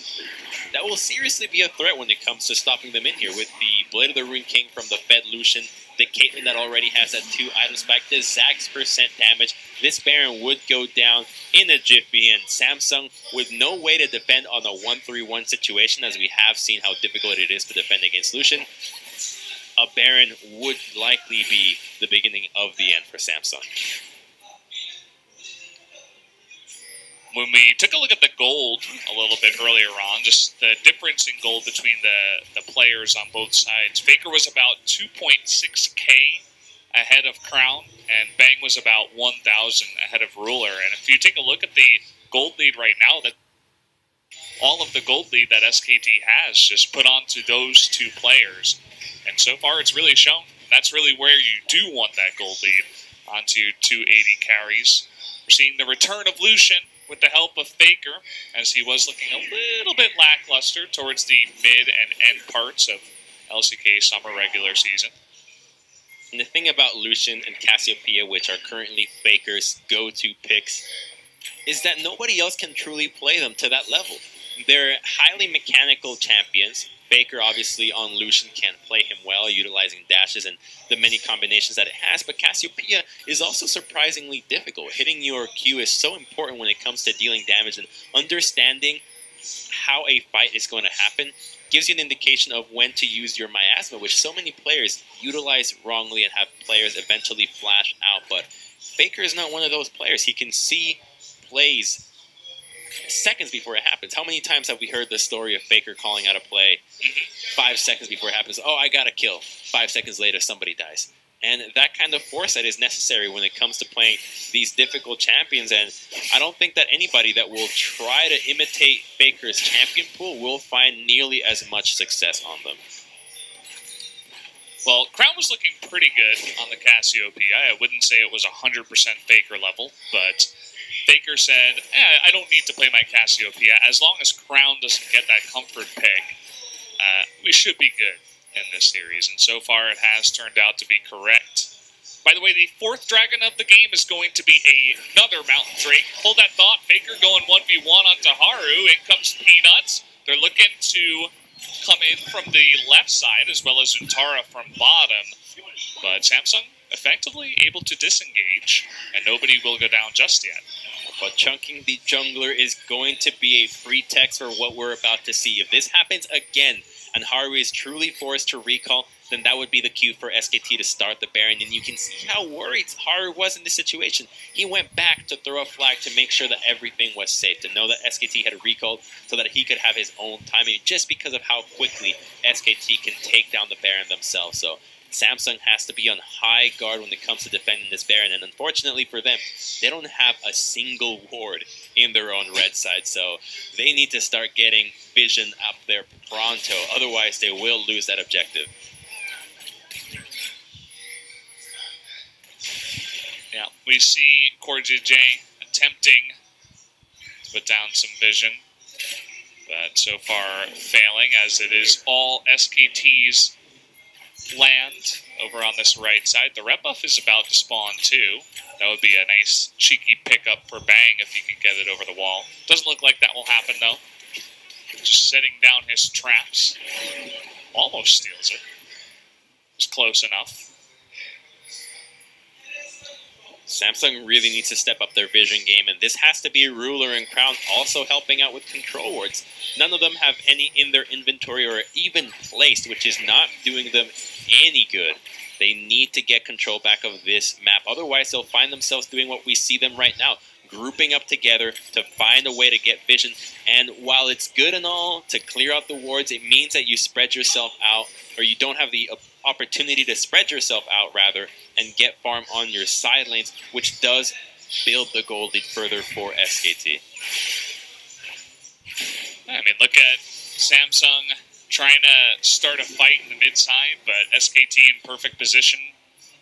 Speaker 1: that will seriously be a threat when it comes to stopping them in here. With the Blade of the Rune King from the Fed Lucian, the Caitlyn that already has that 2-item spike, the Zax's percent damage, this Baron would go down in a jiffy, and Samsung with no way to defend on a 1-3-1 situation, as we have seen how difficult it is to defend against Lucian, a Baron would likely be the beginning of the end for Samsung.
Speaker 2: When we took a look at the gold a little bit earlier on, just the difference in gold between the players on both sides, Faker was about 2.6k ahead of Crown, and Bang was about 1,000 ahead of Ruler. And if you take a look at the gold lead right now, that all of the gold lead that SKT has just put onto those two players. And so far it's really shown. That's really where you do want that gold lead, onto 280 carries. We're seeing the return of Lucian with the help of Faker, as he was looking a little bit lackluster towards the mid and end parts of LCK summer regular season.
Speaker 1: And the thing about Lucian and Cassiopeia, which are currently Faker's go-to picks, is that nobody else can truly play them to that level. They're highly mechanical champions. Faker, obviously, on Lucian can play him well, utilizing dashes and the many combinations that it has, but Cassiopeia is also surprisingly difficult. Hitting your Q is so important when it comes to dealing damage, and understanding how a fight is going to happen gives you an indication of when to use your miasma, which so many players utilize wrongly and have players eventually flash out. But Faker is not one of those players. He can see plays seconds before it happens. How many times have we heard the story of Faker calling out a play 5 seconds before it happens? Oh, I got a kill. 5 seconds later, somebody dies. And that kind of foresight is necessary when it comes to playing these difficult champions. And I don't think that anybody that will try to imitate Faker's champion pool will find nearly as much success on them.
Speaker 2: Well, Crown was looking pretty good on the Cassiopeia. I wouldn't say it was 100% Faker level, but Faker said, I don't need to play my Cassiopeia. As long as Crown doesn't get that comfort pick, we should be good in this series. And so far it has turned out to be correct. By the way, the fourth dragon of the game is going to be another Mountain Drake. Hold that thought. Faker going 1v1 onto Haru. In comes Peanuts. They're looking to come in from the left side, as well as Untara from bottom. But Samsung effectively able to disengage, and nobody will go down just yet.
Speaker 1: But chunking the jungler is going to be a pretext for what we're about to see. If this happens again, and Haru is truly forced to recall, then that would be the cue for SKT to start the Baron. And you can see how worried Haru was in this situation. He went back to throw a flag to make sure that everything was safe, to know that SKT had recalled so that he could have his own timing, just because of how quickly SKT can take down the Baron themselves. So Samsung has to be on high guard when it comes to defending this Baron, and unfortunately for them, they don't have a single ward in their own red side, so they need to start getting vision up there pronto, otherwise they will lose that objective.
Speaker 2: Yeah, we see CoreJJ attempting to put down some vision, but so far failing, as it is all SKT's land over on this right side. The red buff is about to spawn too. That would be a nice cheeky pickup for Bang if he can get it over the wall. Doesn't look like that will happen though. Just setting down his traps. Almost steals it. It's close enough.
Speaker 1: Samsung really needs to step up their vision game, and this has to be Ruler and Crown also helping out with control wards. None of them have any in their inventory or even placed, which is not doing them any good. They need to get control back of this map, otherwise they'll find themselves doing what we see them right now, grouping up together to find a way to get vision. And while it's good and all to clear out the wards, it means that you spread yourself out, or you don't have the opportunity to spread yourself out rather and get farm on your side lanes, which does build the gold lead further for SKT.
Speaker 2: I mean, look at Samsung trying to start a fight in the mid side, but SKT in perfect position.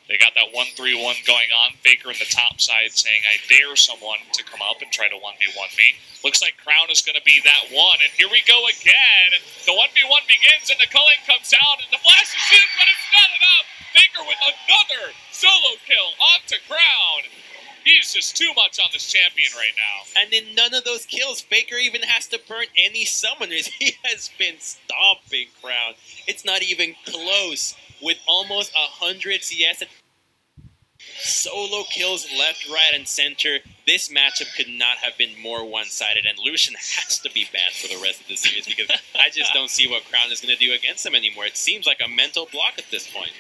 Speaker 2: They got that 1-3-1 going on. Faker in the top side saying, I dare someone to come up and try to 1v1 me. Looks like Crown is going to be that one. And here we go again. The 1v1 begins and the culling comes out and the flash is in, but it's not enough. Faker with another solo kill onto Crown. He's just too much on this champion right now.
Speaker 1: And in none of those kills, Faker even has to burn any summoners. He has been stomping Crown. It's not even close. With almost 100 CS, solo kills left, right, and center, this matchup could not have been more one-sided, and Lucian has to be banned for the rest of the series because I just don't see what Crown is going to do against him anymore. It seems like a mental block at this point.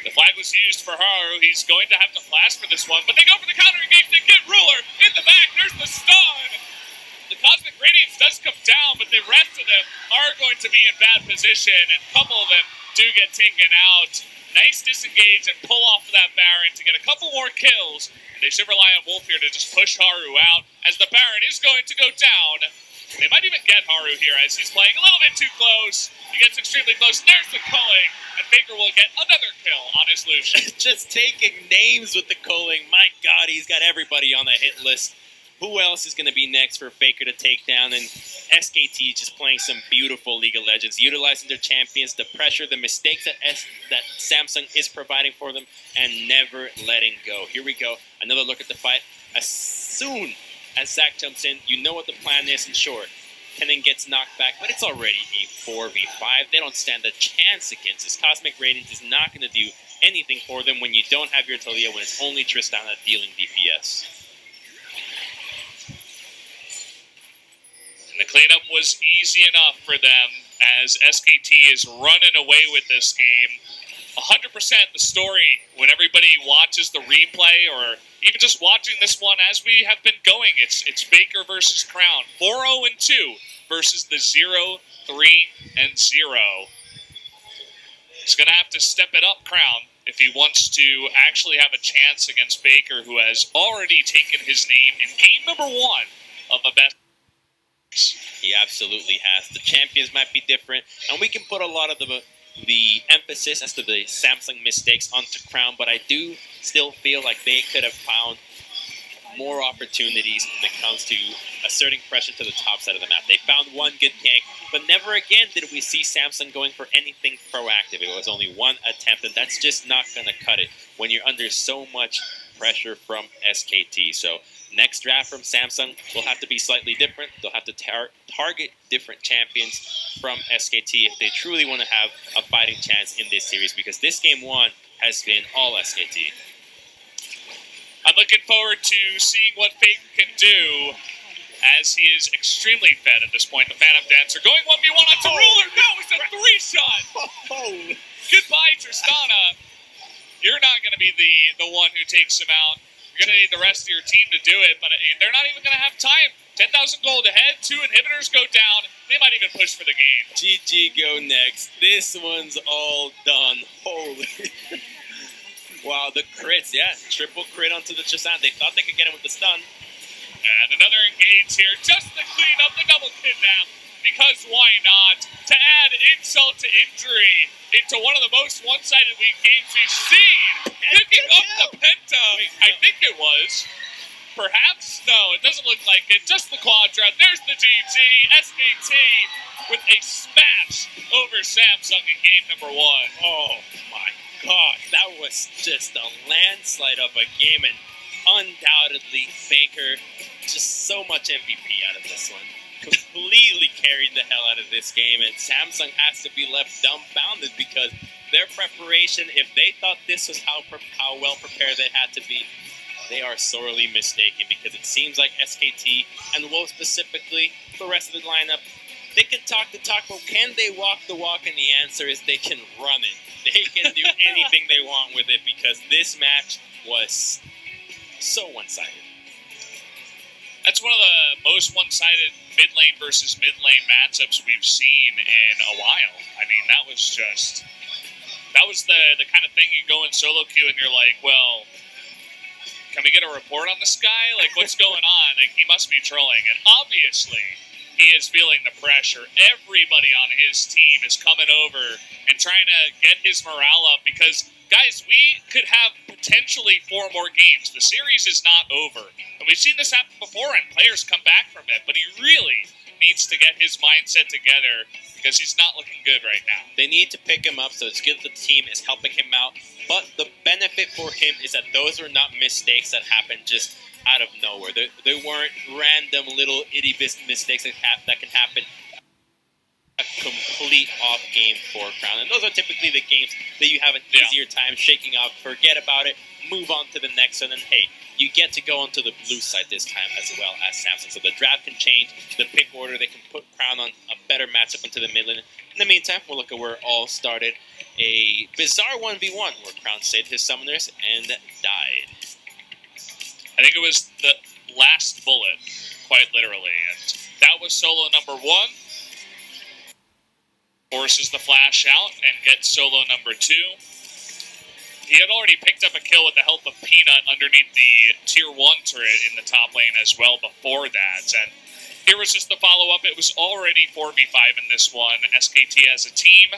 Speaker 2: The flag was used for Haru. He's going to have to flash for this one, but they go for the counter engage. They get Ruler in the back. There's the stun. The Cosmic Radiance does come down, but the rest of them are going to be in bad position, and a couple of them do get taken out. Nice disengage and pull off of that Baron to get a couple more kills. And they should rely on Wolf here to just push Haru out, as the Baron is going to go down. They might even get Haru here as he's playing a little bit too close. He gets extremely close. There's the culling, and Faker will get another kill on his Lucian.
Speaker 1: Just taking names with the culling. My God, he's got everybody on the hit list. Who else is going to be next for Faker to take down? And SKT just playing some beautiful League of Legends, utilizing their champions, the pressure, the mistakes that Samsung is providing for them, and never letting go. Here we go. Another look at the fight. As soon as Zac jumps in, you know what the plan is, and sure, Kennen gets knocked back, but it's already a 4v5. They don't stand a chance against this. Cosmic Radiance is not going to do anything for them when you don't have your Talia, when it's only Tristana dealing DPS.
Speaker 2: And the cleanup was easy enough for them as SKT is running away with this game. 100% the story when everybody watches the replay or even just watching this one as we have been going. It's Faker versus Crown. 4-0-2 versus the 0-3-0. He's going to have to step it up, Crown, if he wants to actually have a chance against Faker, who has already taken his name in game number 1 of a best.
Speaker 1: He absolutely has. The champions might be different, and we can put a lot of the emphasis as to the Samsung mistakes onto Crown, but I do still feel like they could have found more opportunities when it comes to asserting pressure to the top side of the map. They found one good gank, but never again did we see Samsung going for anything proactive. It was only one attempt, and that's just not going to cut it when you're under so much pressure from SKT. So next draft from Samsung will have to be slightly different. They'll have to target different champions from SKT if they truly want to have a fighting chance in this series, because this game 1 has been all SKT.
Speaker 2: I'm looking forward to seeing what Faker can do, as he is extremely fed at this point. The Phantom Dancer going 1v1 onto Ruler. No, it's a 3-shot. Goodbye, Tristana. You're not going to be the one who takes him out. You're going to need the rest of your team to do it, but they're not even going to have time. 10,000 gold ahead, 2 inhibitors go down. They might even push for the game.
Speaker 1: GG go next. This one's all done. Holy. Wow, the crits, yeah. Triple crit onto the Tristana. They thought they could get him with the stun.
Speaker 2: And another engage here, just to clean up the double kidnap. Because why not? To add insult to injury into one of the most one-sided weak games we've seen. Picking up the Penta, I think it was. Perhaps? No, it doesn't look like it. Just the Quadra. There's the GG. SKT with a smash over Samsung in game number 1.
Speaker 1: Oh my God, that was just a landslide of a game, and undoubtedly Faker, just so much MVP out of this one. Completely carried the hell out of this game, and Samsung has to be left dumbfounded because their preparation, if they thought this was how well prepared they had to be, they are sorely mistaken, because it seems like SKT, and Wolf specifically, the rest of the lineup, they can talk the talk, but can they walk the walk? And the answer is they can run it. They can do anything they want with it, because this match was so one-sided.
Speaker 2: That's one of the most one-sided mid-lane versus mid-lane matchups we've seen in a while. I mean, that was the kind of thing you go in solo queue and you're like, well, can we get a report on this guy? Like, what's going on? Like, he must be trolling. And obviously, he is feeling the pressure. Everybody on his team is coming over and trying to get his morale up because, guys, we could have potentially 4 more games. The series is not over. And we've seen this happen before, and players come back from it. But he really needs to get his mindset together because he's not looking good right now.
Speaker 1: They need to pick him up, so it's good that the team is helping him out. But the benefit for him is that those are not mistakes that happen just out of nowhere. They weren't random little itty mistakes that can happen. A complete off game for Crown, and those are typically the games that you have an easier time shaking off. Forget about it, move on to the next one, and hey, you get to go onto the blue side this time as well as Samsung. So the draft can change, the pick order, they can put Crown on a better matchup into the mid lane. In the meantime, we'll look at where it all started. A bizarre 1v1 where Crown saved his summoners and died.
Speaker 2: I think it was the last bullet, quite literally, and that was solo number 1. Forces the flash out and gets solo number 2. He had already picked up a kill with the help of Peanut underneath the tier 1 turret in the top lane as well before that. And Here was just the follow-up. It was already 4v5 in this one. SKT as a team,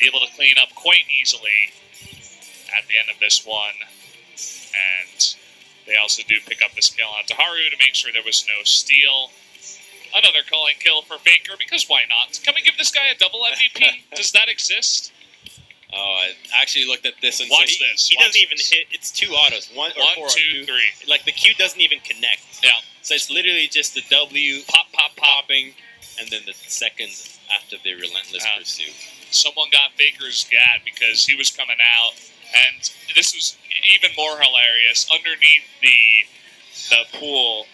Speaker 2: able to clean up quite easily at the end of this one. And they also do pick up this kill onto Haru to make sure there was no steal. Another calling kill for Faker, because why not? Can we give this guy a double MVP? Does that exist?
Speaker 1: Oh, I actually looked at this and
Speaker 2: Watch
Speaker 1: so
Speaker 2: this.
Speaker 1: He
Speaker 2: Watch
Speaker 1: doesn't even
Speaker 2: this.
Speaker 1: hit. It's 2 autos. One,
Speaker 2: two, three.
Speaker 1: Like the Q doesn't even connect.
Speaker 2: Yeah.
Speaker 1: So it's literally just the W popping, and then the second after the relentless pursuit.
Speaker 2: Someone got Faker's GAT because he was coming out, and this was even more hilarious. Underneath the pool,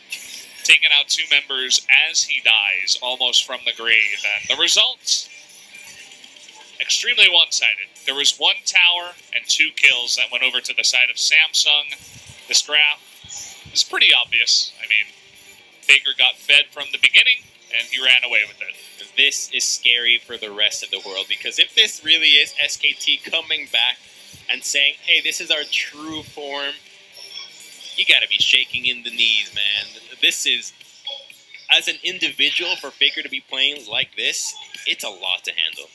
Speaker 2: taking out 2 members as he dies, almost from the grave. And the results, extremely one-sided. There was 1 tower and 2 kills that went over to the side of Samsung. This graph is pretty obvious. I mean, Faker got fed from the beginning, and he ran away with it.
Speaker 1: This is scary for the rest of the world, because if this really is SKT coming back and saying, hey, this is our true form, you gotta be shaking in the knees, man. This is, as an individual, for Faker to be playing like this, it's a lot to handle.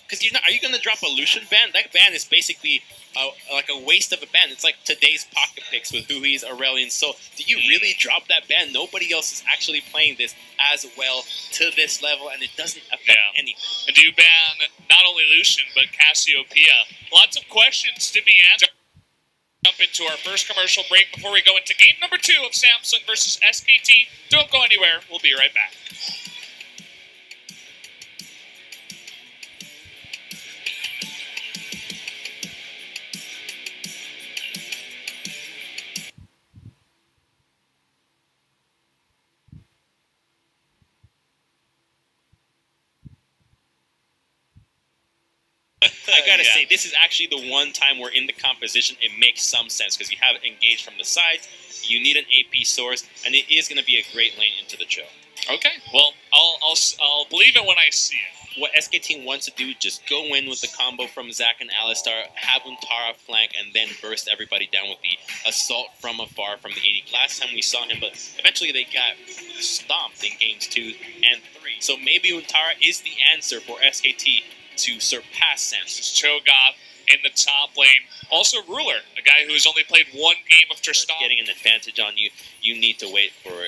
Speaker 1: Because are you going to drop a Lucian ban? That ban is basically like a waste of a ban. It's like today's pocket picks with who he's Aurelion. So do you really drop that ban? Nobody else is actually playing this as well to this level, and it doesn't affect anything.
Speaker 2: And do you ban not only Lucian, but Cassiopeia? Lots of questions to be answered. Jump into our first commercial break before we go into game number 2 of Samsung versus SKT. Don't go anywhere. We'll be right back.
Speaker 1: I gotta say, this is actually the one time where in the composition it makes some sense, because you have engaged from the sides, you need an AP source, and it is going to be a great lane into the chill.
Speaker 2: Okay, well, I'll believe it when I see it.
Speaker 1: What SKT wants to do, just go in with the combo from Zac and Alistar, have Untara flank, and then burst everybody down with the assault from afar from the 80. Last time we saw him, but eventually they got stomped in games 2 and 3. So maybe Untara is the answer for SKT to surpass Samsung.
Speaker 2: Cho'Gath in the top lane. Also Ruler, a guy who has only played 1 game of Tristan.
Speaker 1: Getting an advantage on you, you need to wait for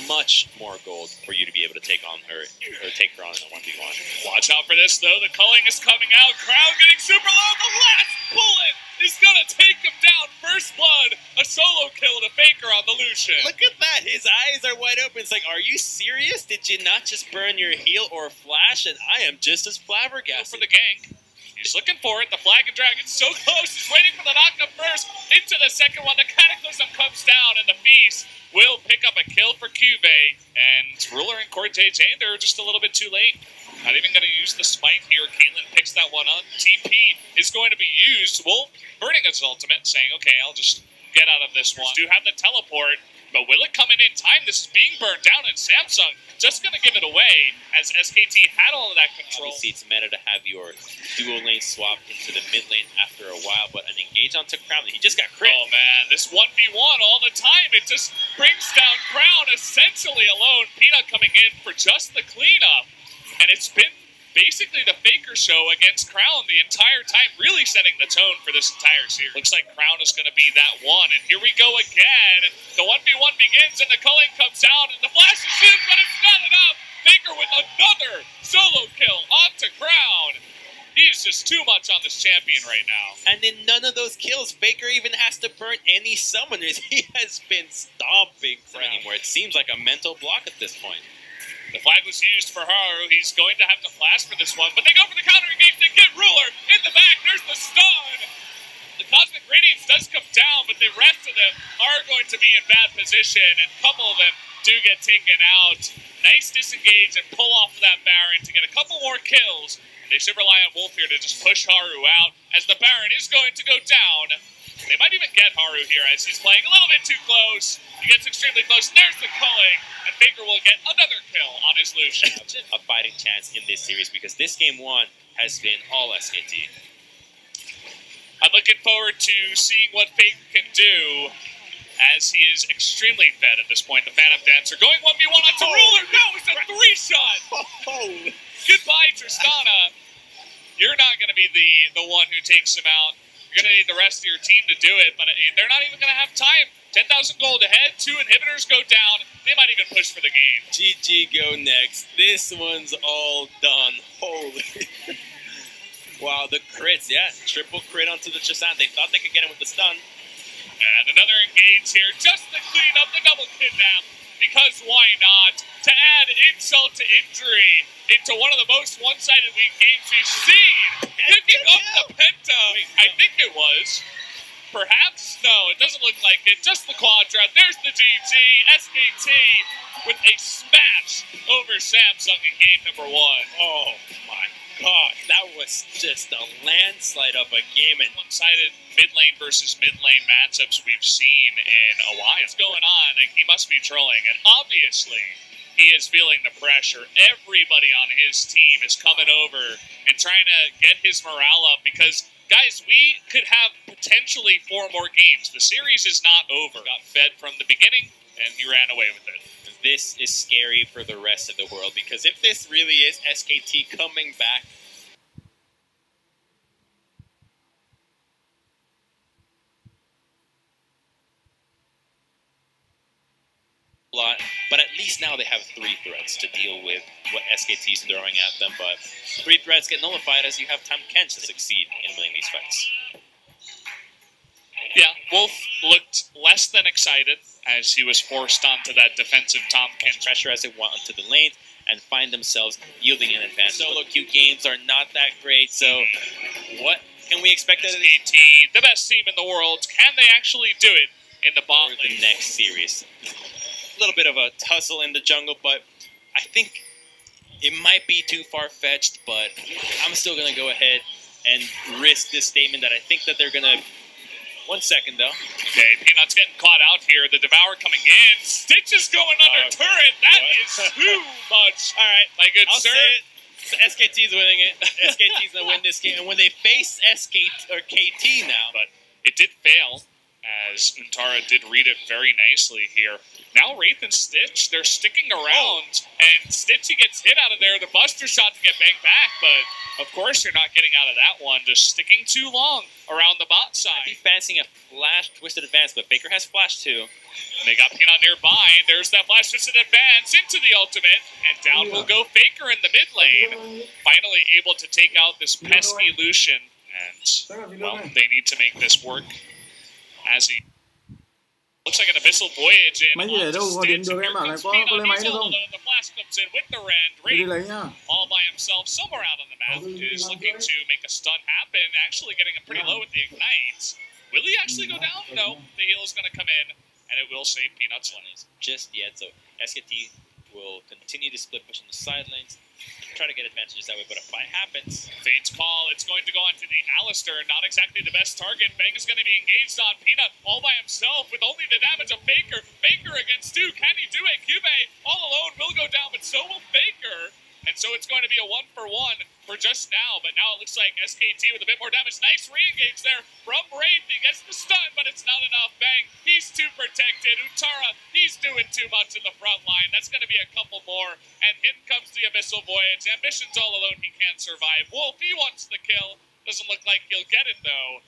Speaker 1: much more gold for you to be able to take on her, or take her on in a 1v1.
Speaker 2: Watch out for this, though. The culling is coming out. Crown getting super low. The last bullet is going to take him down. First blood. A solo kill to Faker on the Lucian.
Speaker 1: Look at that. His eyes are wide open. It's like, are you serious? Did you not just burn your heal or flash? And I am just as flabbergasted.
Speaker 2: For the gank. He's looking for it. The Flag and Dragon's so close. He's waiting for the knockup first. Into the second one. The Cataclysm comes down, and the Feast will pick up a kill for Cube. And Ruler and Cortez Ander just a little bit too late. Not even going to use the smite here. Caitlyn picks that one up. TP is going to be used. Wolf burning his ultimate, saying, okay, I'll just get out of this one. Do have the teleport, but will it come in time? This is being burned down, and Samsung just going to give it away as SKT had all of that control.
Speaker 1: Obviously, it's meta to have your dual lane swap into the mid lane after a while, but an engage onto Crown. He just got crit.
Speaker 2: Oh, man, this 1v1 all the time. It just brings down Crown essentially alone. Peanut coming in for just the cleanup. And it's been basically the Faker show against Crown the entire time, really setting the tone for this entire series. Looks like Crown is going to be that one, and here we go again. The 1v1 begins, and the culling comes out, and the flash is in, but it's not enough. Faker with another solo kill onto Crown. He's just too much on this champion right now.
Speaker 1: And in none of those kills, Faker even has to burn any summoners. He has been stomping Crown anymore. It seems like a mental block at this point.
Speaker 2: The flag was used for Haru. He's going to have to flash for this one, but they go for the counter engage. They get Ruler in the back. There's the stun. The Cosmic Radiance does come down, but the rest of them are going to be in bad position, and a couple of them do get taken out. Nice disengage and pull off that Baron to get a couple more kills. They should rely on Wolf here to just push Haru out, as the Baron is going to go down. They might even get Haru here as he's playing a little bit too close. He gets extremely close. There's the culling, and Faker will get another kill on his Lucian.
Speaker 1: A fighting chance in this series, because this game 1 has been all SKT.
Speaker 2: I'm looking forward to seeing what Faker can do as he is extremely fed at this point. The Phantom Dancer going 1v1 onto Ruler. No, it's a 3-shot.
Speaker 1: Oh.
Speaker 2: Goodbye, Tristana. You're not going to be the one who takes him out. You're going to need the rest of your team to do it, but they're not even going to have time. 10,000 gold ahead, 2 inhibitors go down. They might even push for the game.
Speaker 1: GG go next. This one's all done. Holy. Wow, the crits, yeah. Triple crit onto the Tristan. They thought they could get him with the stun.
Speaker 2: And another engage here just to clean up the double kidnap. Because why not? To add insult to injury into one of the most one-sided league games we've seen. Picking up the Penta. I think it was. Perhaps? No, it doesn't look like it. Just the Quadra. There's the GG. SKT with a smash over Samsung in game number 1.
Speaker 1: Oh my god, that was just a landslide of a game. And
Speaker 2: one-sided mid lane versus mid lane matchups we've seen in a while. What's going on? Like, he must be trolling. And obviously, he is feeling the pressure. Everybody on his team is coming over and trying to get his morale up because, guys, we could have potentially 4 more games. The series is not over. Got fed from the beginning, and he ran away with it.
Speaker 1: this is scary for the rest of the world, because if this really is SKT coming back, lot, but at least now they have 3 threats to deal with what SKT is throwing at them, but 3 threats get nullified as you have Tam Kench to succeed in winning these fights.
Speaker 2: Yeah, Wolf looked less than excited as he was forced onto that defensive Tam Kench
Speaker 1: pressure as they went onto the lanes and find themselves yielding an advantage. Solo queue games are not that great, so what can we expect out of
Speaker 2: SKT, the best team in the world? Can they actually do it in the bot lane?
Speaker 1: The next series. A little bit of a tussle in the jungle, but I think it might be too far-fetched, but I'm still going to go ahead and risk this statement that I think that they're going to... 1 second, though.
Speaker 2: Okay, Peanut's getting caught out here. The Devour coming in. Stitch is going under turret. That is too much. All right, my good
Speaker 1: I'll
Speaker 2: sir.
Speaker 1: Say it. SKT's winning it. SKT's going to win this game. And when they face SKT or KT now...
Speaker 2: But it did fail, as Untara did read it very nicely here. Now Wraith and Stitch, they're sticking around, and Stitch, he gets hit out of there, the Buster shot to get back, but of course you're not getting out of that one, just sticking too long around the bot side.
Speaker 1: I'd be fancying a flash twisted advance, but Faker has flash too.
Speaker 2: And they got Peanut nearby, there's that flash twisted advance into the ultimate, and down will go Faker in the mid lane, finally able to take out this pesky Lucian, and, well, they need to make this work as he... Looks like an Abyssal Voyage in.
Speaker 3: Máy gì để đâu có điện được em bảo này có lấy máy nữa không?
Speaker 2: The flash comes in with the Rend.
Speaker 3: Đi lấy nhá.
Speaker 2: All by himself, somewhere out on the map, is looking to make a stun happen. Actually getting him pretty low with the ignite. Will he actually go down? No. The heal is going to come in, and it will save Peanut's lanes.
Speaker 1: Just yet, so SKT will continue to split push on the side lanes. Try to get advantages that way, but if fight happens...
Speaker 2: Fate's call, it's going to go on to the Alistair, not exactly the best target. Bang is going to be engaged on Peanut all by himself with only the damage of Faker. Faker against 2, can he do it? Cube all alone will go down, but so will Faker. And so it's going to be a 1-for-1 for just now, but now it looks like SKT with a bit more damage. Nice re-engage there from Wraith. He gets the stun, but it's not enough. Bang, he's too protected. Untara, he's doing too much in the front line. That's going to be a couple more, and in comes the Abyssal Voyage. Ambition's all alone, he can't survive. Wolf, he wants the kill. Doesn't look like he'll get it, though,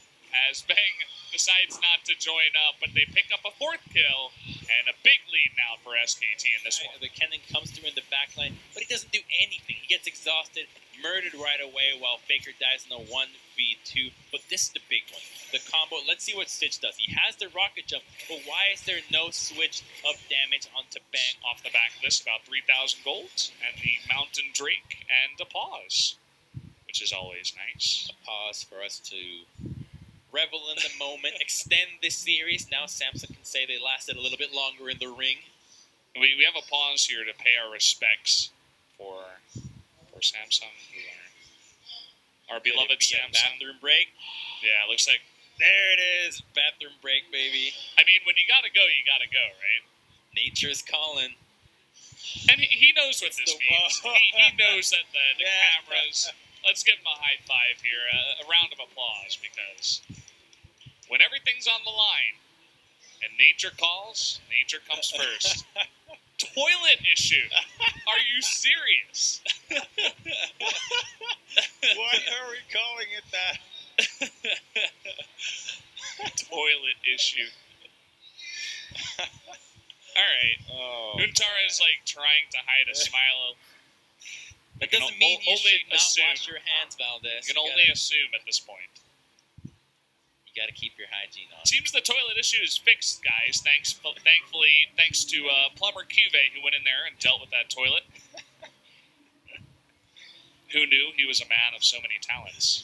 Speaker 2: as Bang decides not to join up, but they pick up a 4th kill, and a big lead now for SKT in this one.
Speaker 1: The Kennen comes through in the backline, but he doesn't do anything. He gets exhausted, murdered right away while Faker dies in a 1v2, but this is the big one. The combo, let's see what Stitch does. He has the rocket jump, but why is there no switch of damage onto Bang?
Speaker 2: Off the back of this, about 3,000 gold, and the Mountain Drake, and a pause, which is always nice.
Speaker 1: A pause for us to revel in the moment, extend this series. Now Samsung can say they lasted a little bit longer in the ring.
Speaker 2: We have a pause here to pay our respects for Samsung, who are our beloved Samsung.
Speaker 1: Bathroom break.
Speaker 2: Yeah, looks like
Speaker 1: there it is, bathroom break, baby.
Speaker 2: I mean, when you gotta go, right?
Speaker 1: Nature's calling.
Speaker 2: And he knows what this means. He knows that the cameras. Let's give him a high five here, a round of applause, because when everything's on the line, And nature calls, nature comes first. Toilet issue. Are you serious?
Speaker 1: Why are we calling it that?
Speaker 2: Toilet issue. Alright.
Speaker 1: Oh,
Speaker 2: Untara is like trying to hide a smile.
Speaker 1: that doesn't mean you should not wash your hands, Valdez.
Speaker 2: You can only assume at this point.
Speaker 1: You gotta keep your hygiene on.
Speaker 2: Seems the toilet issue is fixed, guys. Thankfully, thanks to plumber Cuvée, who went in there and dealt with that toilet. Who knew he was a man of so many talents?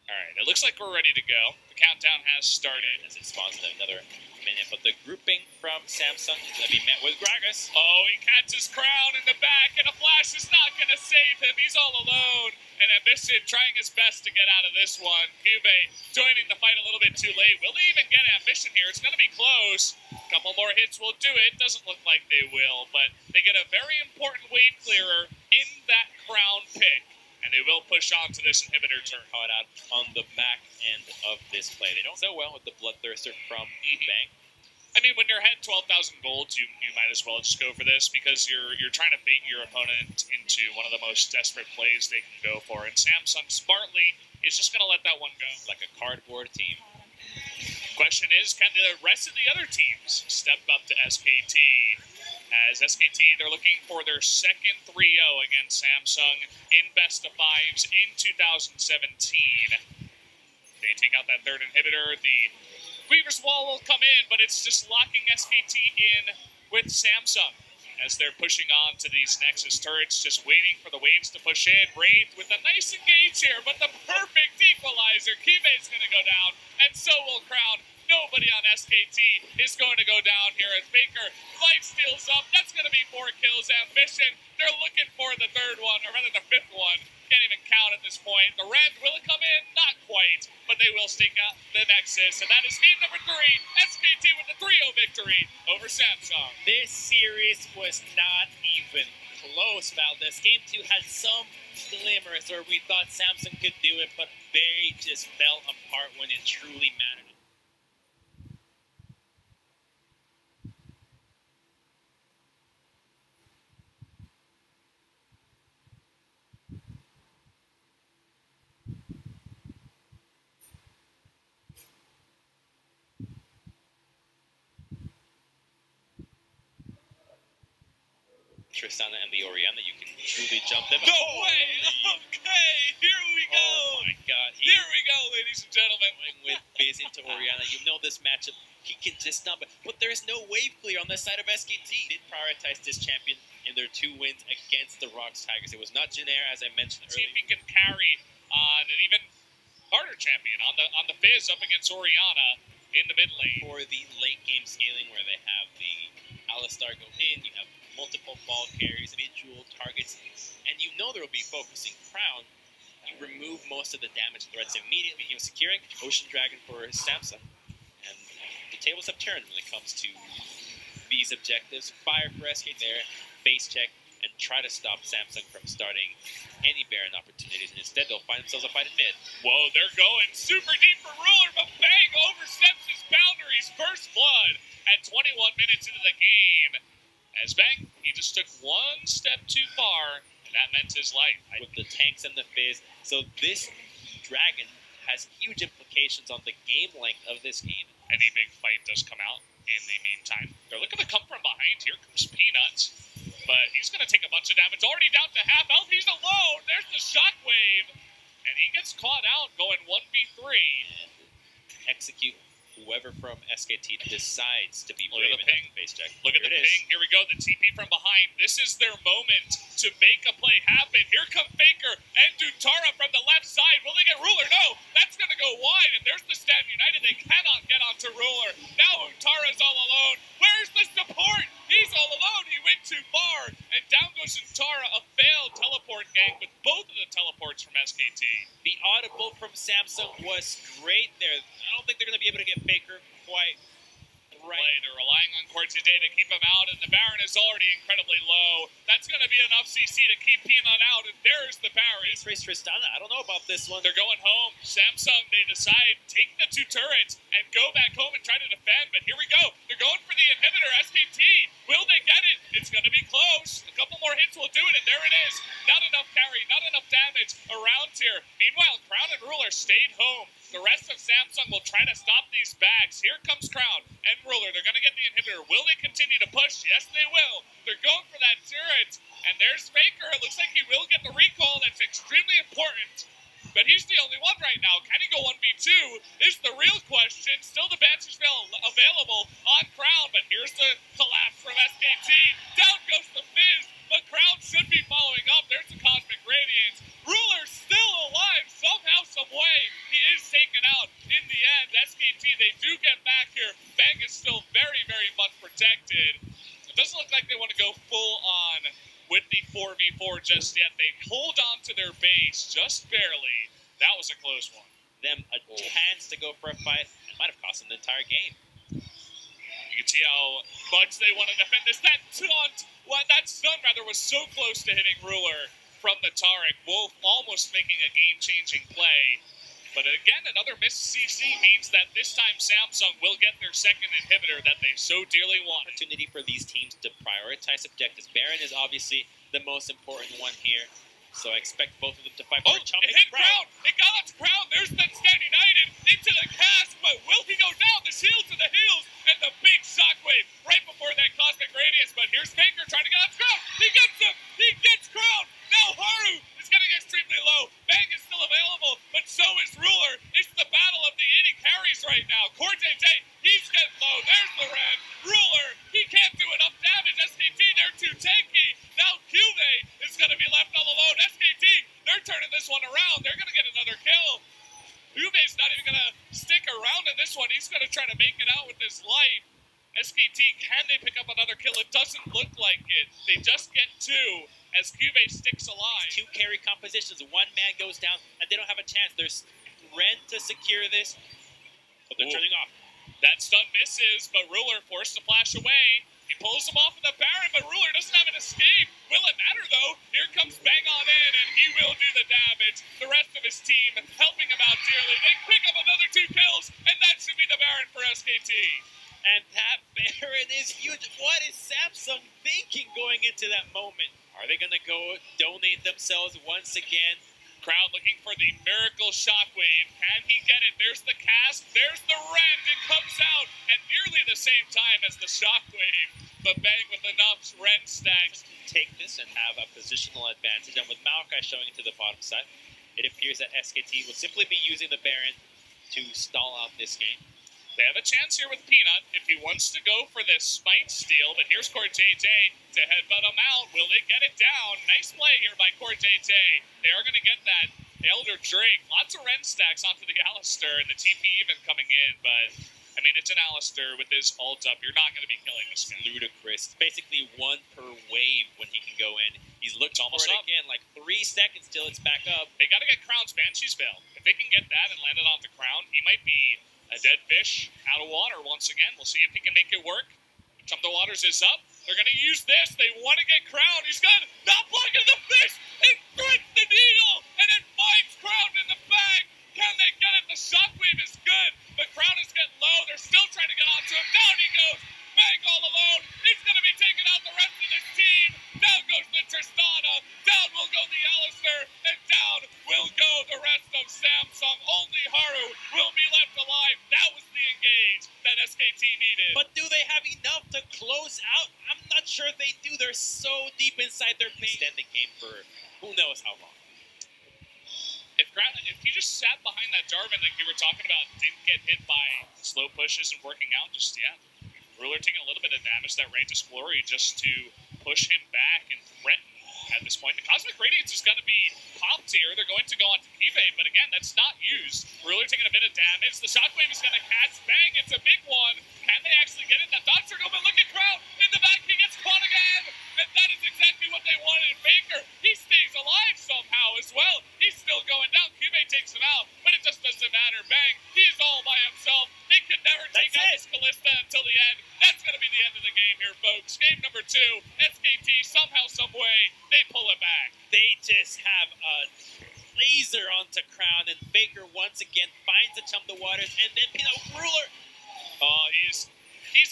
Speaker 2: Alright, it looks like we're ready to go. The countdown has started.
Speaker 1: As it spawns in another minute, but the grouping from Samsung is going to be met with Gragas.
Speaker 2: Oh, he catches Crown in the back, and a flash is not going to save him. He's all alone. And Ambition trying his best to get out of this one. Cuvée joining the fight a little bit too late. Will they even get Ambition here? It's going to be close. A couple more hits will do it. Doesn't look like they will, but they get a very important wave clearer in that Crown pick. And they will push on to this inhibitor turn.
Speaker 1: Caught out on the back end of this play. They don't so well with the Bloodthirster from Bang.
Speaker 2: I mean, when you're ahead 12,000 gold, you might as well just go for this because you're trying to bait your opponent into one of the most desperate plays they can go for. And Samsung smartly is just going to let that one go.
Speaker 1: Like a cardboard team.
Speaker 2: Question is, can the rest of the other teams step up to SKT? As SKT, they're looking for their second 3-0 against Samsung in best of fives in 2017. They take out that third inhibitor. The Weaver's Wall will come in, but it's just locking SKT in with Samsung as they're pushing on to these Nexus turrets, just waiting for the waves to push in. Wraith with a nice engage here, but the perfect equalizer. Cuvé's going to go down, and so will Crown. Nobody on SKT is going to go down here as Baker light steals up. That's going to be 4 kills. Ambition, they're looking for the third one, or rather the fifth one. Can't even count at this point. The Rend, will it come in? Not quite, but they will stake out the Nexus. And that is game number 3. SKT with the 3-0 victory over Samsung.
Speaker 1: This series was not even close, Valdez. Game 2 had some glimmers where we thought Samsung could do it, but they just fell apart when it truly mattered. Tristana and the Orianna, you can truly jump them.
Speaker 2: No way! Okay, here we go!
Speaker 1: Oh my god.
Speaker 2: Here we go, ladies and gentlemen.
Speaker 1: With Fizz into Orianna, you know this matchup, he can just not, but there's no wave clear on the side of SKT. They did prioritize this champion in their 2 wins against the Rocks Tigers. It was not Janair, as I mentioned
Speaker 2: earlier. See if he
Speaker 1: earlier.
Speaker 2: can carry on an even harder champion on the Fizz up against Orianna in the mid lane.
Speaker 1: For the late game scaling where they have the Alistar go in, you have multiple ball carries, individual targets, and you know there will be focusing Crown. You remove most of the damage threats immediately. You're securing Ocean Dragon for Samsung, and the tables have turned when it comes to these objectives. Fire for SK there, face check, and try to stop Samsung from starting any Baron opportunities, and instead they'll find themselves a fight in mid.
Speaker 2: Whoa, they're going super deep for Ruler, but Bang oversteps his boundaries. First blood at 21 minutes into the game. As Bang, he just took one step too far, and that meant his life.
Speaker 1: With the tanks and the Fizz, so this Dragon has huge implications on the game length of this game.
Speaker 2: Any big fight does come out in the meantime. They're looking to come from behind. Here comes Peanuts, but he's going to take a bunch of damage. Already down to half health. He's alone. There's the shockwave, and he gets caught out going 1v3.
Speaker 1: And execute whoever from SKT decides to be
Speaker 2: Look
Speaker 1: brave
Speaker 2: at the ping.
Speaker 1: face check.
Speaker 2: Look at the ping. Here we go. The TP from behind. This is their moment to make a play happen. Here come Faker and Duntara from the left side. Will they get Ruler? No. That's going to go wide. And there's the Stab United. They cannot get onto Ruler. Now Untara's all alone. Where's the support? He's all alone. He went too far. And down goes Untara. A failed teleport gang with both of the teleports from SKT.
Speaker 1: The audible from Samsung was great there. I don't think they're going to be able to get Faker quite
Speaker 2: Right, they're relying on Corte to keep him out, and the Baron is already incredibly low. That's going to be enough CC to keep Peanut out, and there's the Baron.
Speaker 1: Ace Race Tristana, I don't know about this one.
Speaker 2: They're going home. Samsung, they decide, take the 2 turrets and go back home and try to defend, but here we go. They're going for the inhibitor, SKT. Will they get it? It's going to be close. A couple more hits will do it, and there it is. Not enough carry, not enough damage around here. Meanwhile, Crown and Ruler stayed home. The rest of Samsung will try to stop these bags. Here comes Crown and Ruler. They're going to get the inhibitor. Will they continue to push? Yes, they will. They're going for that turret. And there's Faker. It looks like he will get the recall. That's extremely important. But he's the only one right now. Can he go 1v2 is the real question. Still the Banshee's available on Crown. But here's the collapse from SKT. Down goes the Fizz. But Crown should be following up. There's the Cosmic Radiance. Ruler still alive somehow, some way. He is taken out in the end. SKT, they do get back here. Bang is still very, very much protected. It doesn't look like they want to go full on with the 4v4 just yet. They hold on to their base just barely. That was a close one.
Speaker 1: Them a chance to go for a fight. It might have cost them the entire game.
Speaker 2: You can see how much they want to defend this. That stun rather was so close to hitting Ruler from the Taric. Wolf almost making a game-changing play. But again, another missed CC means that this time Samsung will get their second inhibitor that they so dearly want.
Speaker 1: Opportunity for these teams to prioritize objectives. Baron is obviously the most important one here. So I expect both of them to fight for a chump.
Speaker 2: It hit Crown! It got onto Crown! There's the Stand United into the cast, but will he go down? The shield to the heels, and the big shockwave right before that Cosmic Radiance. But here's Faker trying to get onto Crown! He gets him! He gets Crown! Now Haru is getting extremely low. Bang is still available, but so is Ruler. It's the battle of the 80 carries right now. Corte, he's getting low. There's the red. Ruler, he can't do enough damage. SKT, they're too tanky. Now Cube is going to be left all alone. SKT, they're turning this one around. They're going to get another kill. Cube's not even going to stick around in this one. He's going to try to make it out with his life. SKT, can they pick up another kill? It doesn't look like it. They just get 2 as Cube sticks alive.
Speaker 1: 2 carry compositions. 1 man goes down, and they don't have a chance. There's Ren to secure this, but they're turning off.
Speaker 2: That stun misses, but Ruler forced to flash away. He pulls him off of the Baron, but Ruler doesn't have an escape. Will it matter, though? Here comes Bang on in, and he will do the damage. The rest of his team helping him out dearly. They pick up another 2 kills, and that should be the Baron for SKT.
Speaker 1: And that Baron is huge. What is Samsung thinking going into that moment? Are they going to go donate themselves once again?
Speaker 2: Crowd looking for the miracle shockwave. Can he get it? There's the cast. There's the rend. It comes out at nearly the same time as the shockwave. But Bang with enough rend stacks.
Speaker 1: Take this and have a positional advantage. And with Maokai showing it to the bottom side, it appears that SKT will simply be using the Baron to stall out this game.
Speaker 2: They have a chance here with Peanut if he wants to go for this Smite steal, but here's Corte to headbutt him out. Will they get it down? Nice play here by Corte. They are going to get that Elder Drake. Lots of Ren stacks onto the Alistair, and the TP even coming in, but I mean, it's an Alistair with his ult up. You're not going to be killing this guy.
Speaker 1: Ludicrous. It's basically 1 per wave when he can go in. He's looked
Speaker 2: almost
Speaker 1: for it
Speaker 2: up
Speaker 1: again, like 3 seconds till it's back up.
Speaker 2: They got to get Crown's Banshee's Veil. If they can get that and land it onto Crown, he might be a dead fish out of water once again. We'll see if he can make it work. Jump the Waters is up. They're going to use this. They want to get Crown. He's good. Not blocking the fish. He threads the needle and then finds Crown in the bag. Can they get it? The shockwave is good, but Crown is getting low. They're still trying to get onto him. Down he goes. Bang all alone. He's going to be taking out the rest of this team. Down goes the Tristana. Down will go the Alistair. And down will go the rest of Samsung. Only Haru will be left alive. That was the engage that SKT needed.
Speaker 1: But do they have enough to close out? I'm not sure they do. They're so deep inside their base. Extend the game for who knows how long.
Speaker 2: If he just sat behind that Jarvan like we were talking about, didn't get hit by slow pushes and working out, just, yeah. Ruler taking a little bit of damage, that Rage's Glory, just to push him back and threaten at this point. The Cosmic Radiance is going to be popped here. They're going to go on to Kibe, but again, that's not used. Ruler taking a bit of damage. The Shockwave is going to catch. Bang, it's a big one. Can they actually get it? That dodge circle, but look at Crown in the back. He gets caught again, and that is exactly what they wanted. Faker, he stays alive somehow as well. He's still going down. Kibe takes him out, but it just doesn't matter. Bang, he's all by himself. They could never take out this Kalista until the end. two. SKT, somehow, someway, they pull it back.
Speaker 1: They just have a laser onto Crown, and Faker once again finds the Chum the Waters, and then Ruler.
Speaker 2: Oh, he's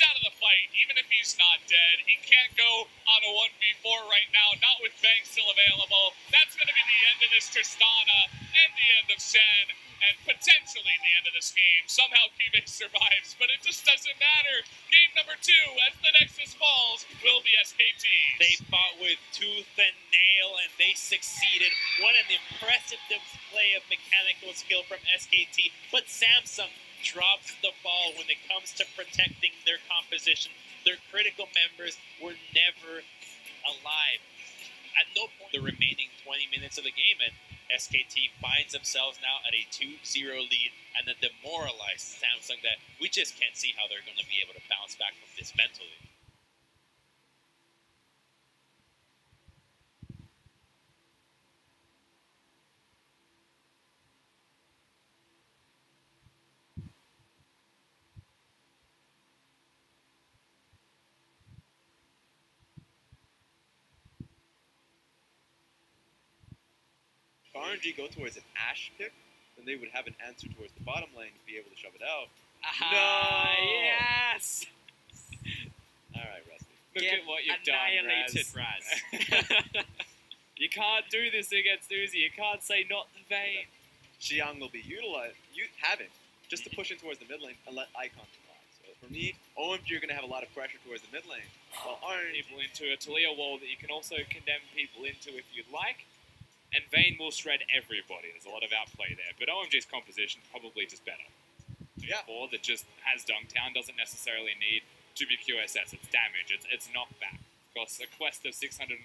Speaker 2: out of the fight, even if he's not dead. He can't go on a 1v4 right now, not with Bang still available. That's going to be the end of this Tristana, and the end of Sen, and potentially the end of this game. Somehow Kibe survives, but it just doesn't matter. Game number 2, as the Nexus falls, will be SKT.
Speaker 1: They fought with tooth and nail, and they succeeded. What an impressive display of mechanical skill from SKT, but Samsung drops the ball when it comes to protecting their composition. Their critical members were never alive. At no point the remaining 20 minutes of the game, and SKT finds themselves now at a 2-0 lead, and a demoralized Samsung that we just can't see how they're going to be able to bounce back from this mentally.
Speaker 4: If RNG go towards an Ashe pick, then they would have an answer towards the bottom lane to be able to shove it out.
Speaker 5: No! Yes!
Speaker 4: Alright, Rusty.
Speaker 5: Look at what you've annihilated, Raz. You can't do this against Uzi. You can't say not the vein.
Speaker 4: Xiang will be having just to push in towards the mid lane and let Icon survive. So for me, OMG are going to have a lot of pressure towards the mid lane. While RNG
Speaker 5: people into a Talia wall that you can also condemn people into if you'd like. And Vayne will shred everybody. There's a lot of outplay there. But OMG's composition probably just better.
Speaker 4: Yeah.
Speaker 5: 4 that just has Dungtown doesn't necessarily need to be QSS. It's damage. It's knockback. Of course, a quest of 650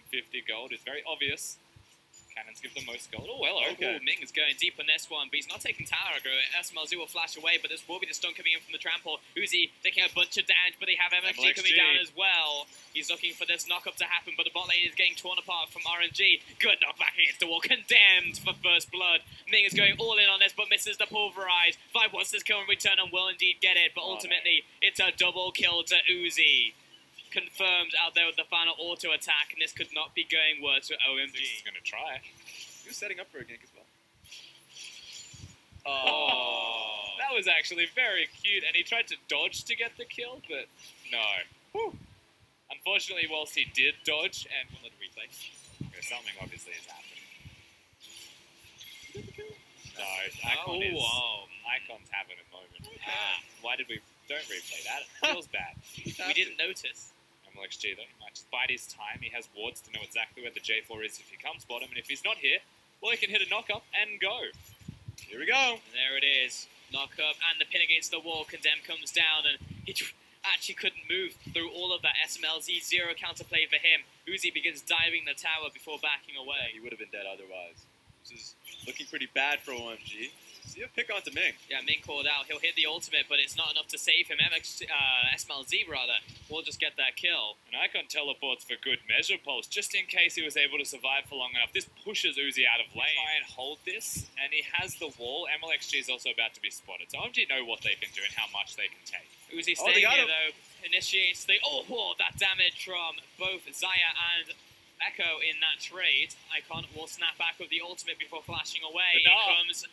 Speaker 5: gold is very obvious. Cannons give the most gold. Oh, well,
Speaker 4: okay.
Speaker 5: Ming is going deep on this one, but he's not taking tower aggro. SMLZ will flash away, but this will be the stun coming in from the trample. Uzi taking a bunch of damage, but they have MXG coming down as well. He's looking for this knock-up to happen, but the bot lane is getting torn apart from RNG. Good knockback against the wall. Condemned for first blood. Ming is going all in on this, but misses the pulverize. Vibe wants this kill in return and will indeed get it, but ultimately, it's a double kill to Uzi. Confirmed out there with the final auto attack, and this could not be going worse with OMG.
Speaker 2: He's going to try.
Speaker 4: he was setting up for a gank as well.
Speaker 5: Oh, that was actually very cute, and he tried to dodge to get the kill, but no. Whew. Unfortunately, whilst he did dodge, and we'll let it replay, something obviously has happened. No, Icon's having a moment. Why did we... Don't replay that. It feels bad. We didn't notice. MLXG though, he might just bide his time. He has wards to know exactly where the J4 is if he comes bottom, and if he's not here, well, he can hit a knock-up and go.
Speaker 4: Here we go.
Speaker 5: And there it is. Knock-up and the pin against the wall. Condemn comes down, and he actually couldn't move through all of that. SMLZ, zero counterplay for him. Uzi begins diving the tower before backing away.
Speaker 4: Yeah, he would have been dead otherwise. This is looking pretty bad for OMG. See a pick onto Ming.
Speaker 5: Yeah, Ming called out. He'll hit the ultimate, but it's not enough to save him. SMLZ, rather, will just get that kill. And Icon teleports for good measure, Pulse, just in case he was able to survive for long enough. This pushes Uzi out of lane. Try and hold this, and he has the wall. MLXG is also about to be spotted, so OMG know what they can do and how much they can take. Uzi staying here, though, initiates the... Oh, that damage from both Zaya and Echo in that trade. Icon will snap back with the ultimate before flashing away. Here comes...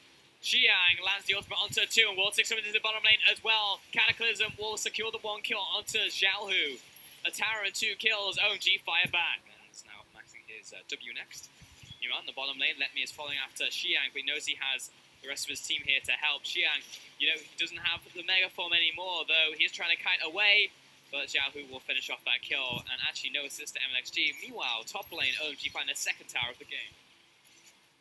Speaker 5: Xiang lands the ultimate onto 2 and will take some into the bottom lane as well. Cataclysm will secure the 1 kill onto Xiaohu. A tower and 2 kills. OMG fire back. And is now maxing his W next. On the bottom lane, Let Me is following after Xiang, but he knows he has the rest of his team here to help. Xiang, he doesn't have the mega form anymore, though he's trying to kite away. But Xiaohu will finish off that kill, and actually no assist to MLXG. Meanwhile, top lane, OMG find the second tower of the game.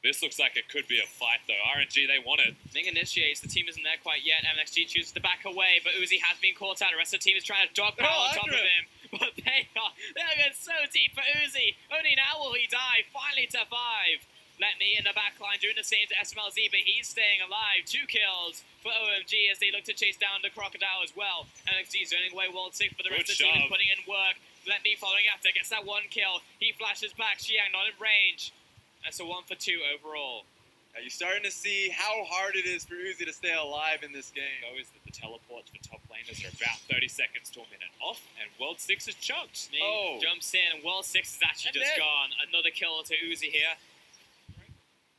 Speaker 2: This looks like it could be a fight, though. RNG, they want it.
Speaker 5: Ming initiates. The team isn't there quite yet. MXG chooses to back away, but Uzi has been caught out. The rest of the team is trying to dog power on top of him. But they're going so deep for Uzi. Only now will he die. Finally to 5. Let Me in the backline doing the same to SMLZ, but he's staying alive. 2 kills for OMG as they look to chase down the Crocodile as well. MXG zoning away World 6, but the rest of the team is putting in work. Let Me following after. Gets that 1 kill. He flashes back. Xiang not in range. That's a 1 for 2 overall.
Speaker 4: Now you're starting to see how hard it is for Uzi to stay alive in this game.
Speaker 5: Knows that the teleports for top laners are about 30 seconds to a minute off, and World 6 is chunked.
Speaker 4: Oh.
Speaker 5: Jumps in, and World 6 is actually just gone. Another kill to Uzi here.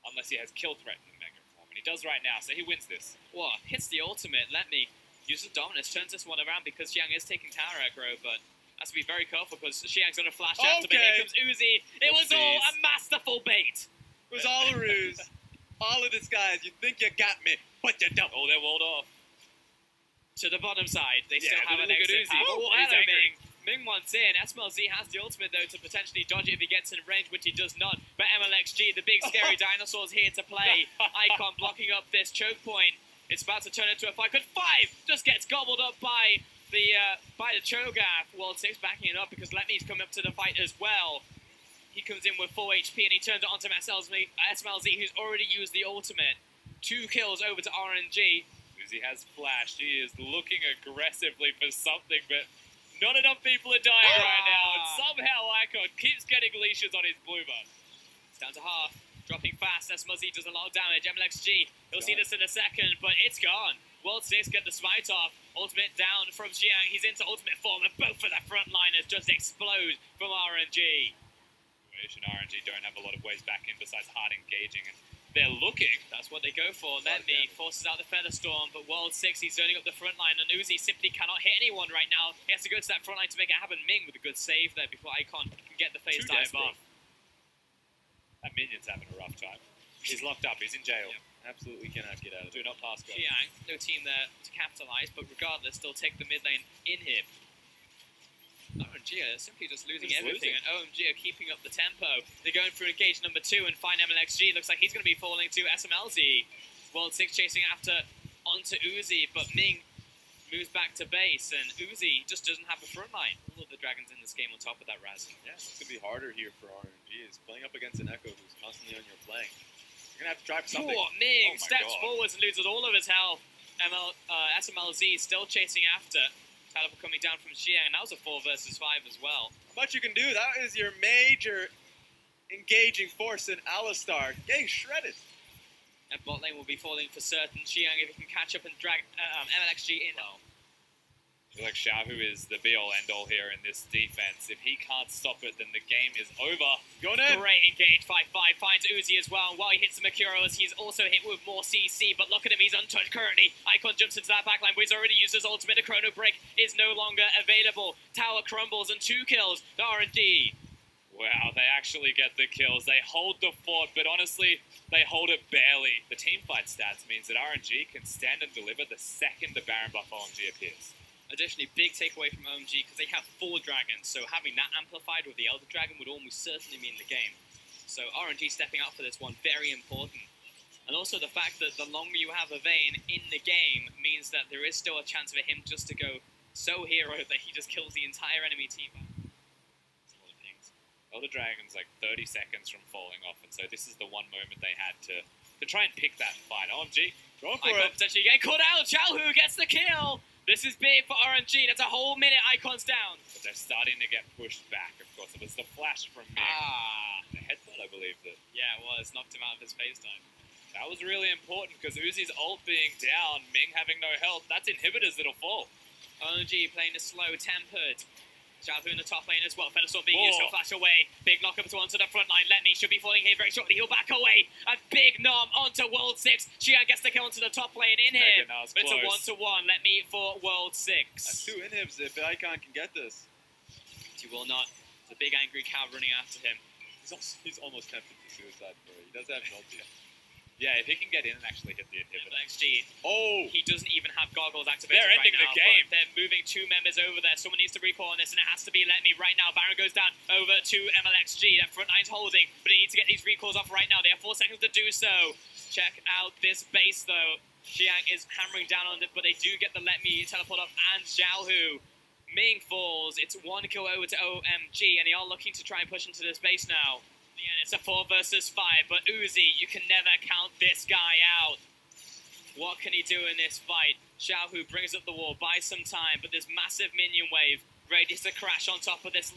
Speaker 5: Unless he has kill threat in the Mega form, and he does right now, so he wins this. Whoa, hits the ultimate. Let me use the dominance, turns this one around because Xiang is taking tower aggro, but has to be very careful because Xiang's going to flash after, but here comes Uzi. It was all a masterful bait.
Speaker 4: It was all a ruse. All of this, guys, you think you got me, but you don't.
Speaker 5: Oh, they're walled off. To the bottom side, they still have an
Speaker 2: look at
Speaker 5: exit.
Speaker 2: Uzi.
Speaker 5: Oh,
Speaker 2: He's
Speaker 5: hello,
Speaker 2: angry.
Speaker 5: Ming wants in. SMLZ has the ultimate, though, to potentially dodge it if he gets in range, which he does not. But MLXG, the big scary dinosaur's here to play. Icon blocking up this choke point. It's about to turn into a fight. But 5 just gets gobbled up by the Cho'Gath. World 6 backing it up because Letme's coming up to the fight as well. He comes in with 4 HP and he turns it onto SMLZ, who's already used the ultimate. 2 kills over to RNG. Uzi has flashed. He is looking aggressively for something, but not enough people are dying right now. And somehow Icon keeps getting leashes on his blue buff. It's down to half. Dropping fast. SMLZ does a lot of damage. MLXG, he'll see this in a second, but it's gone. World 6 get the smite off. Ultimate down from Xiang. He's into ultimate form, and both of the frontliners just explode from RNG. RNG don't have a lot of ways back in besides hard engaging, and they're looking. That's what they go for. Letme forces out the Feather Storm, but World 6, he's zoning up the front line, and Uzi simply cannot hit anyone right now. He has to go to that front line to make it happen. Ming with a good save there before Icon can get the phase dive off. That minion's having a rough time. He's locked up. He's in jail.
Speaker 4: Yep. Absolutely cannot get out of
Speaker 5: Do
Speaker 4: it.
Speaker 5: not pass go. Xiang, no team there to capitalize, but regardless, still take the mid lane in him. OMG are simply just losing everything, and OMG are keeping up the tempo. They're going through engage number 2 and find MLXG. Looks like he's going to be falling to SMLZ. World 6 chasing after onto Uzi, but Ming moves back to base, and Uzi just doesn't have a front line. All of the dragons in this game on top of that Raz.
Speaker 4: Yeah, it's going to be harder here for RNG. Is playing up against an Echo who's constantly on your flank. You're going to have to try for something.
Speaker 5: Ming steps forwards and loses all of his health. SMLZ still chasing after. Teleport coming down from Xiang, and that was a 4 versus 5 as well.
Speaker 4: How much you can do? That is your major engaging force in Alistar. Getting shredded.
Speaker 5: And bot lane will be falling for certain. Xiang, if he can catch up and drag MLXG in. Well, I feel like Xiaohu is the be-all, end-all here in this defense. If he can't stop it, then the game is over.
Speaker 4: Going in.
Speaker 5: Great engage, 5-5, finds Uzi as well. And while he hits the Makuros, he's also hit with more CC, but look at him, he's untouched currently. Icon jumps into that backline, but he's already used his ultimate. The Chrono Break is no longer available. Tower crumbles and 2 kills to RNG. Wow, they actually get the kills. They hold the fort, but honestly, they hold it barely. The teamfight stats means that RNG can stand and deliver the second the Baron buff OMG appears. Additionally, big takeaway from OMG because they have 4 dragons, so having that amplified with the Elder Dragon would almost certainly mean the game. So RNG stepping up for this one, very important. And also the fact that the longer you have a Vayne in the game means that there is still a chance for him just to go so hero that he just kills the entire enemy team. That's a lot of things. Elder Dragon's like 30 seconds from falling off, and so this is the one moment they had to try and pick that fight. OMG,
Speaker 4: going for it.
Speaker 5: Potentially get caught out. Xiaohu gets the kill. This is big for RNG. That's a whole minute. Icon's down. But they're starting to get pushed back, of course. It was the flash from Ming. The headbutt, I believe. Yeah, it was. Knocked him out of his phase time. That was really important because Uzi's ult being down, Ming having no health, that's inhibitors that'll fall. RNG playing a slow, tempered. Xiaohu in the top lane as well. Feather being used to flash away. Big knock up to onto the front line. Letme should be falling here very shortly. He'll back away. A big nom onto World 6. Xiang gets the kill onto the top lane in here. It's a 1-to-1. Letme for World 6.
Speaker 4: That's 2 inhibs if Icon can get this.
Speaker 5: He will not. It's a big angry cow running after him.
Speaker 4: He's almost tempted to suicide for it. He does have an ulti.
Speaker 5: Yeah, if he can get in and actually hit the inhibitor. XG.
Speaker 4: Oh!
Speaker 5: He doesn't even have goggles activated. They're ending the game. They're moving 2 members over there. Someone needs to recall on this, and it has to be Letme right now. Baron goes down over to MLXG. That front line's holding, but he needs to get these recalls off right now. They have 4 seconds to do so. Check out this base, though. Xiang is hammering down on it, but they do get the Letme teleport off, and Xiaohu. Ming falls. It's 1 kill over to OMG, and they are looking to try and push into this base now. And it's a 4 versus 5, but Uzi, you can never count this guy out. What can he do in this fight? Xiaohu brings up the wall, buys some time, but this massive minion wave ready to crash on top of this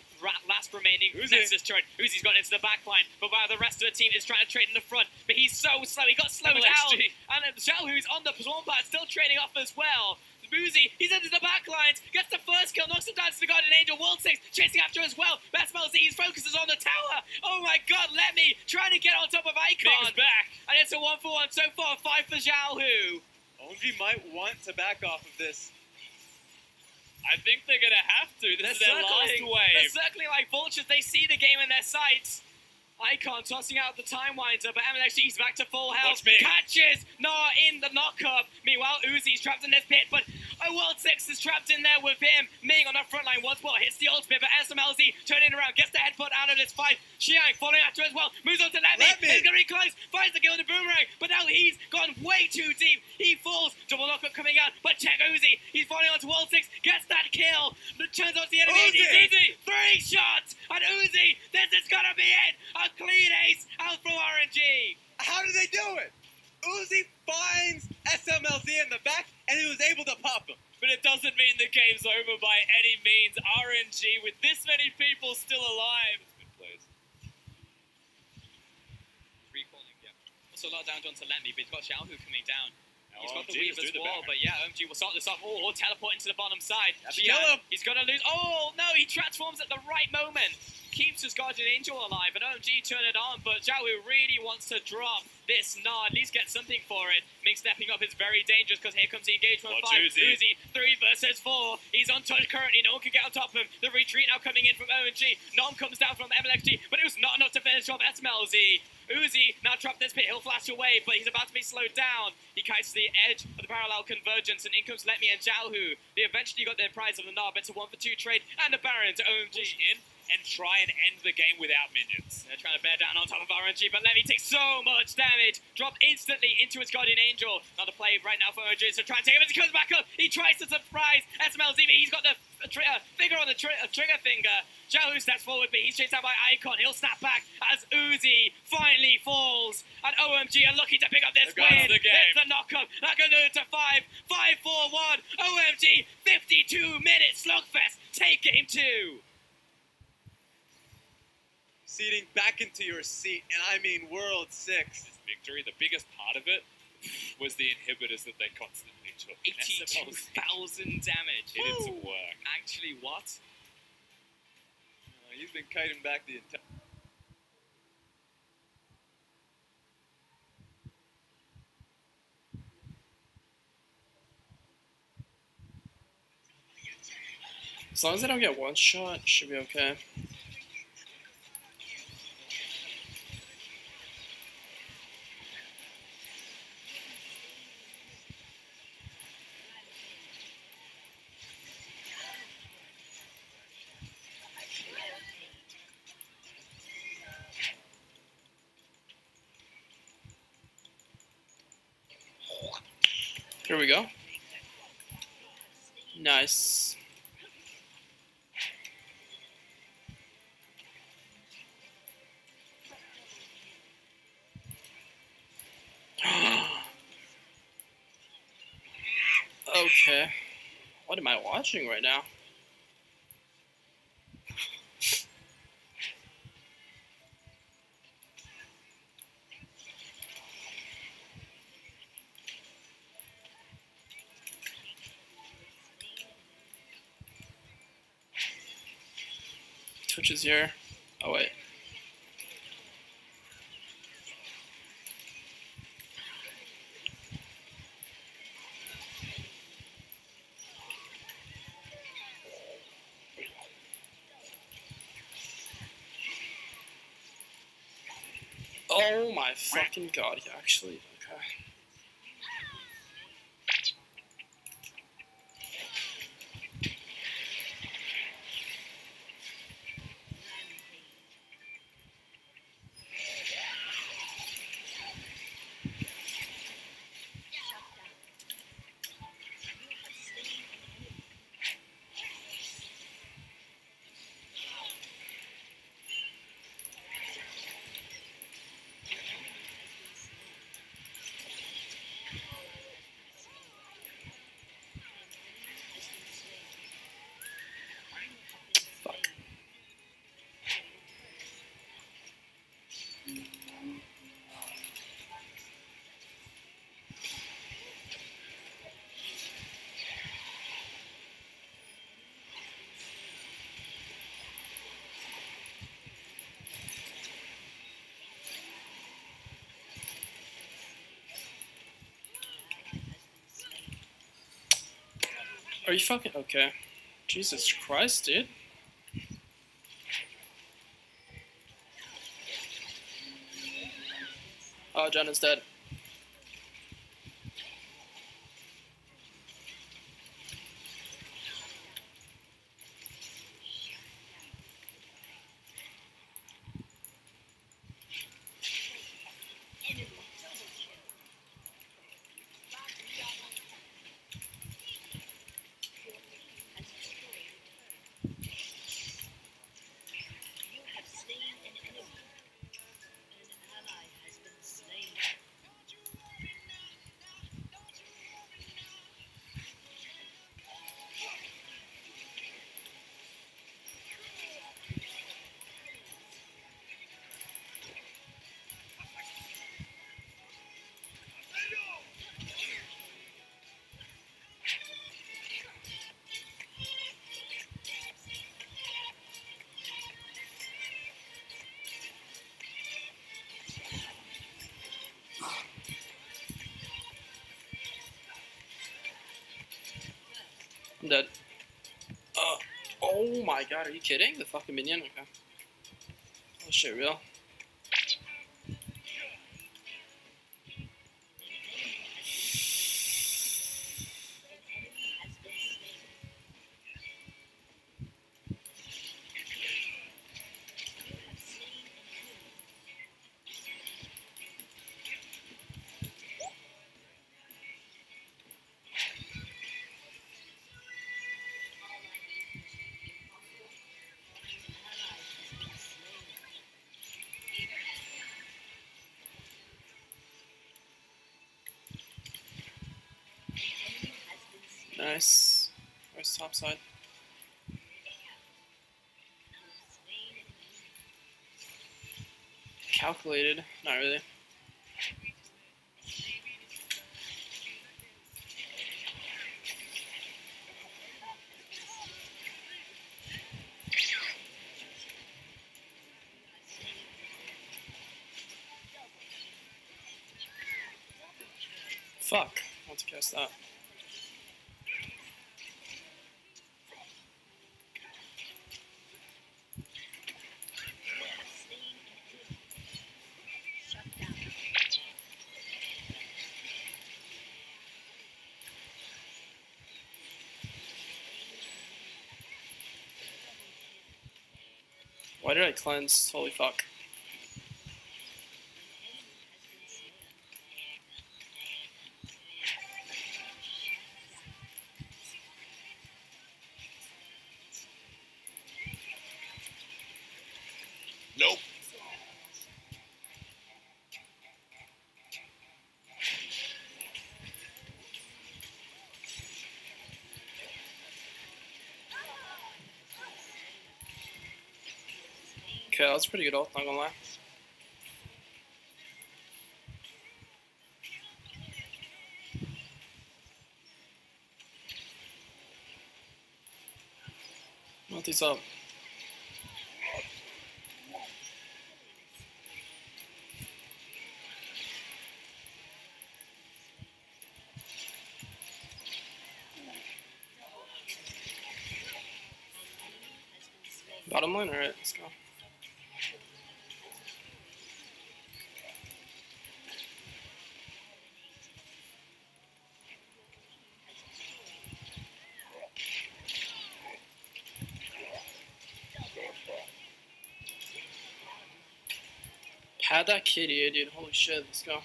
Speaker 5: last remaining Nexus turret. Uzi's got into the back line, but while the rest of the team is trying to trade in the front, but he's so slow, he got slowed down. And Xiaohu's on the swarm pad, still trading off as well. Uzi, he's into the back lines, gets the first kill, knocks him down to the Guardian Angel. World 6 chasing after as well. SMLZ, his focus is on the tower. Oh my god, let me trying to get on top of Icon. Back. And it's a 1-for-1 so far, 5 for Xiaohu.
Speaker 4: OMG might want to back off of this.
Speaker 5: I think they're going to have to. This is their last wave. They're circling like vultures. They see the game in their sights. Icon tossing out the time winder, but MLXG's back to full health. Catches Nah in the knockup. Meanwhile, Uzi's trapped in this pit, but World 6 is trapped in there with him. Ming on the front line once more hits the ultimate, but SMLZ turning around, gets the headbutt out of this fight. Xiang following after as well, moves on to Lemmy. He's going to be close, finds the kill in the boomerang, but now he's gone way too deep. He falls, double knockup coming out, but check Uzi. He's falling onto World 6, gets that kill. Turns onto the enemy. Uzi! 3 shots! And Uzi, this is going to be it! A clean ace out from RNG.
Speaker 4: How did they do it? Uzi finds SMLZ in the back, and he was able to pop him.
Speaker 5: But it doesn't mean the game's over by any means. RNG, with this many people still alive. Good plays. Recalling, yeah. Also, a lot down onto Lemmy, but he's got Xiaohu coming down. He's got the weave as well, but yeah, OMG will start this off. Oh, teleport into the bottom side. He's going to lose. Oh, no, he transforms at the right moment. Keeps his Guardian Angel alive, and OMG turn it on, but Xiaohu really wants to drop this Nah, at least get something for it. Ming stepping up is very dangerous, because here comes the engagement. 5. Uzi, 3 versus 4. He's untouched currently, no one can get on top of him. The retreat now coming in from OMG. Nom comes down from MLXG, but it was not enough to finish off SMLZ. Uzi now trapped this pit, he'll flash away, but he's about to be slowed down. He kites to the edge of the parallel convergence, and in comes Let Me and Xiaohu. They eventually got their prize of the Nah, but it's a 1-for-2 trade, and the Baron to OMG in and try and end the game without minions. They're trying to bear down on top of RNG, but Lemmy takes so much damage. Dropped instantly into his Guardian Angel. Not a play right now for OMG, so try and take him as he comes back up. He tries to surprise SMLZ, but he's got the finger on the trigger finger. Xiaohu steps forward, but he's chased out by Icon. He'll snap back as Uzi finally falls. And OMG are lucky to pick up this win. It's the knockup. That can do it to 5-4-1. OMG, 52-minute slugfest. Take game 2.
Speaker 4: Seating back into your seat, and I mean World 6.
Speaker 6: This victory, the biggest part of it was the inhibitors that they constantly took.
Speaker 5: 82,000 damage.
Speaker 6: It did some work.
Speaker 5: Actually, what?
Speaker 4: He's been kiting back the entire...
Speaker 7: As long as I don't get one shot, it should be okay. Here we go. Nice. Okay. What am I watching right now? Twitch is here. Oh wait. Oh my fucking god, he actually, okay. Are you fucking okay? Jesus Christ, dude. Oh, Jen is dead. I'm dead. Oh my god, are you kidding? The fucking minion? Okay. Oh shit, real? Nice. Where's top side? Calculated. Not really. Fuck. I want to cast that. Why did I cleanse? Holy fuck.
Speaker 2: Nope.
Speaker 7: Okay, that was pretty good ult, not gonna lie. Multi's up. Bottom line? Alright, let's go. Had that kitty, dude. Holy shit, let's go.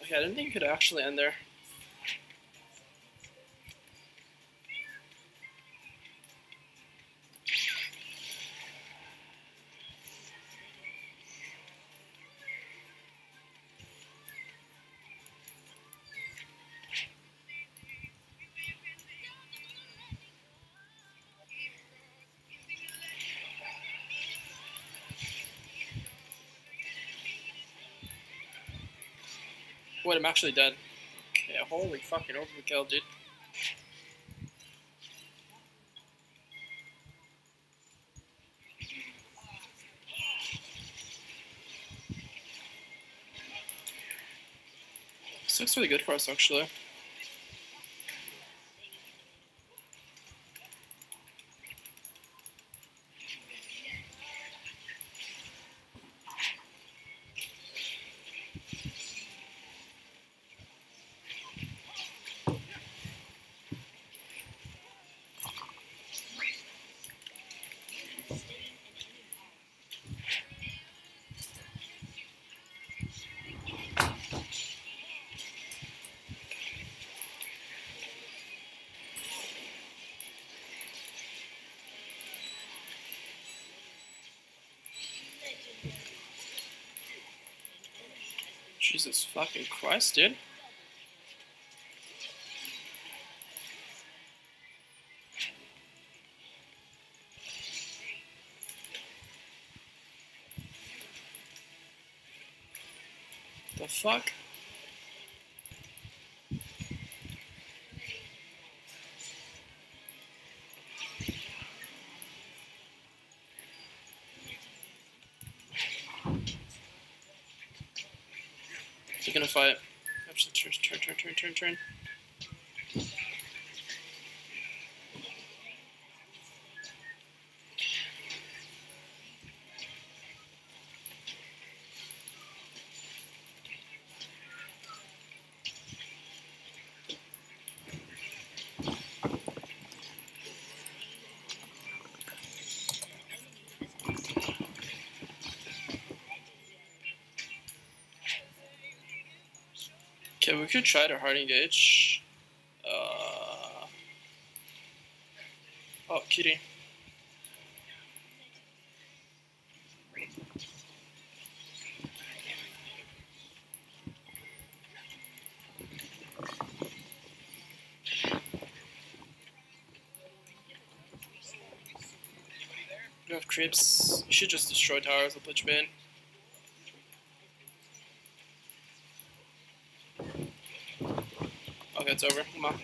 Speaker 7: Okay, I didn't think you could actually end there. Wait, I'm actually dead. Okay, holy fucking overkill, dude. This looks really good for us, actually. Jesus fucking Christ, dude. The fuck? Is he gonna fight? Actually, turn. Okay, we could try to hard engage. Oh, kitty. You have creeps. You should just destroy towers. I'll put you in. Okay, it's over. Come on.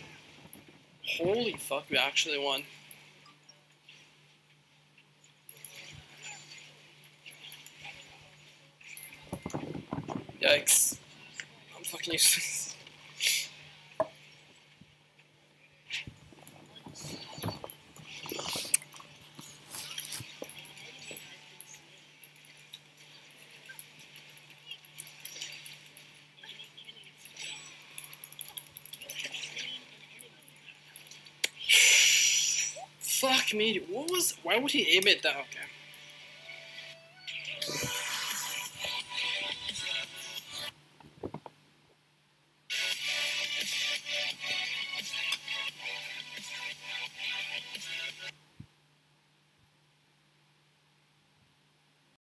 Speaker 7: Holy fuck, we actually won. Yikes. I'm fucking useless. Fuck me. What was... Why would he aim it down? Okay.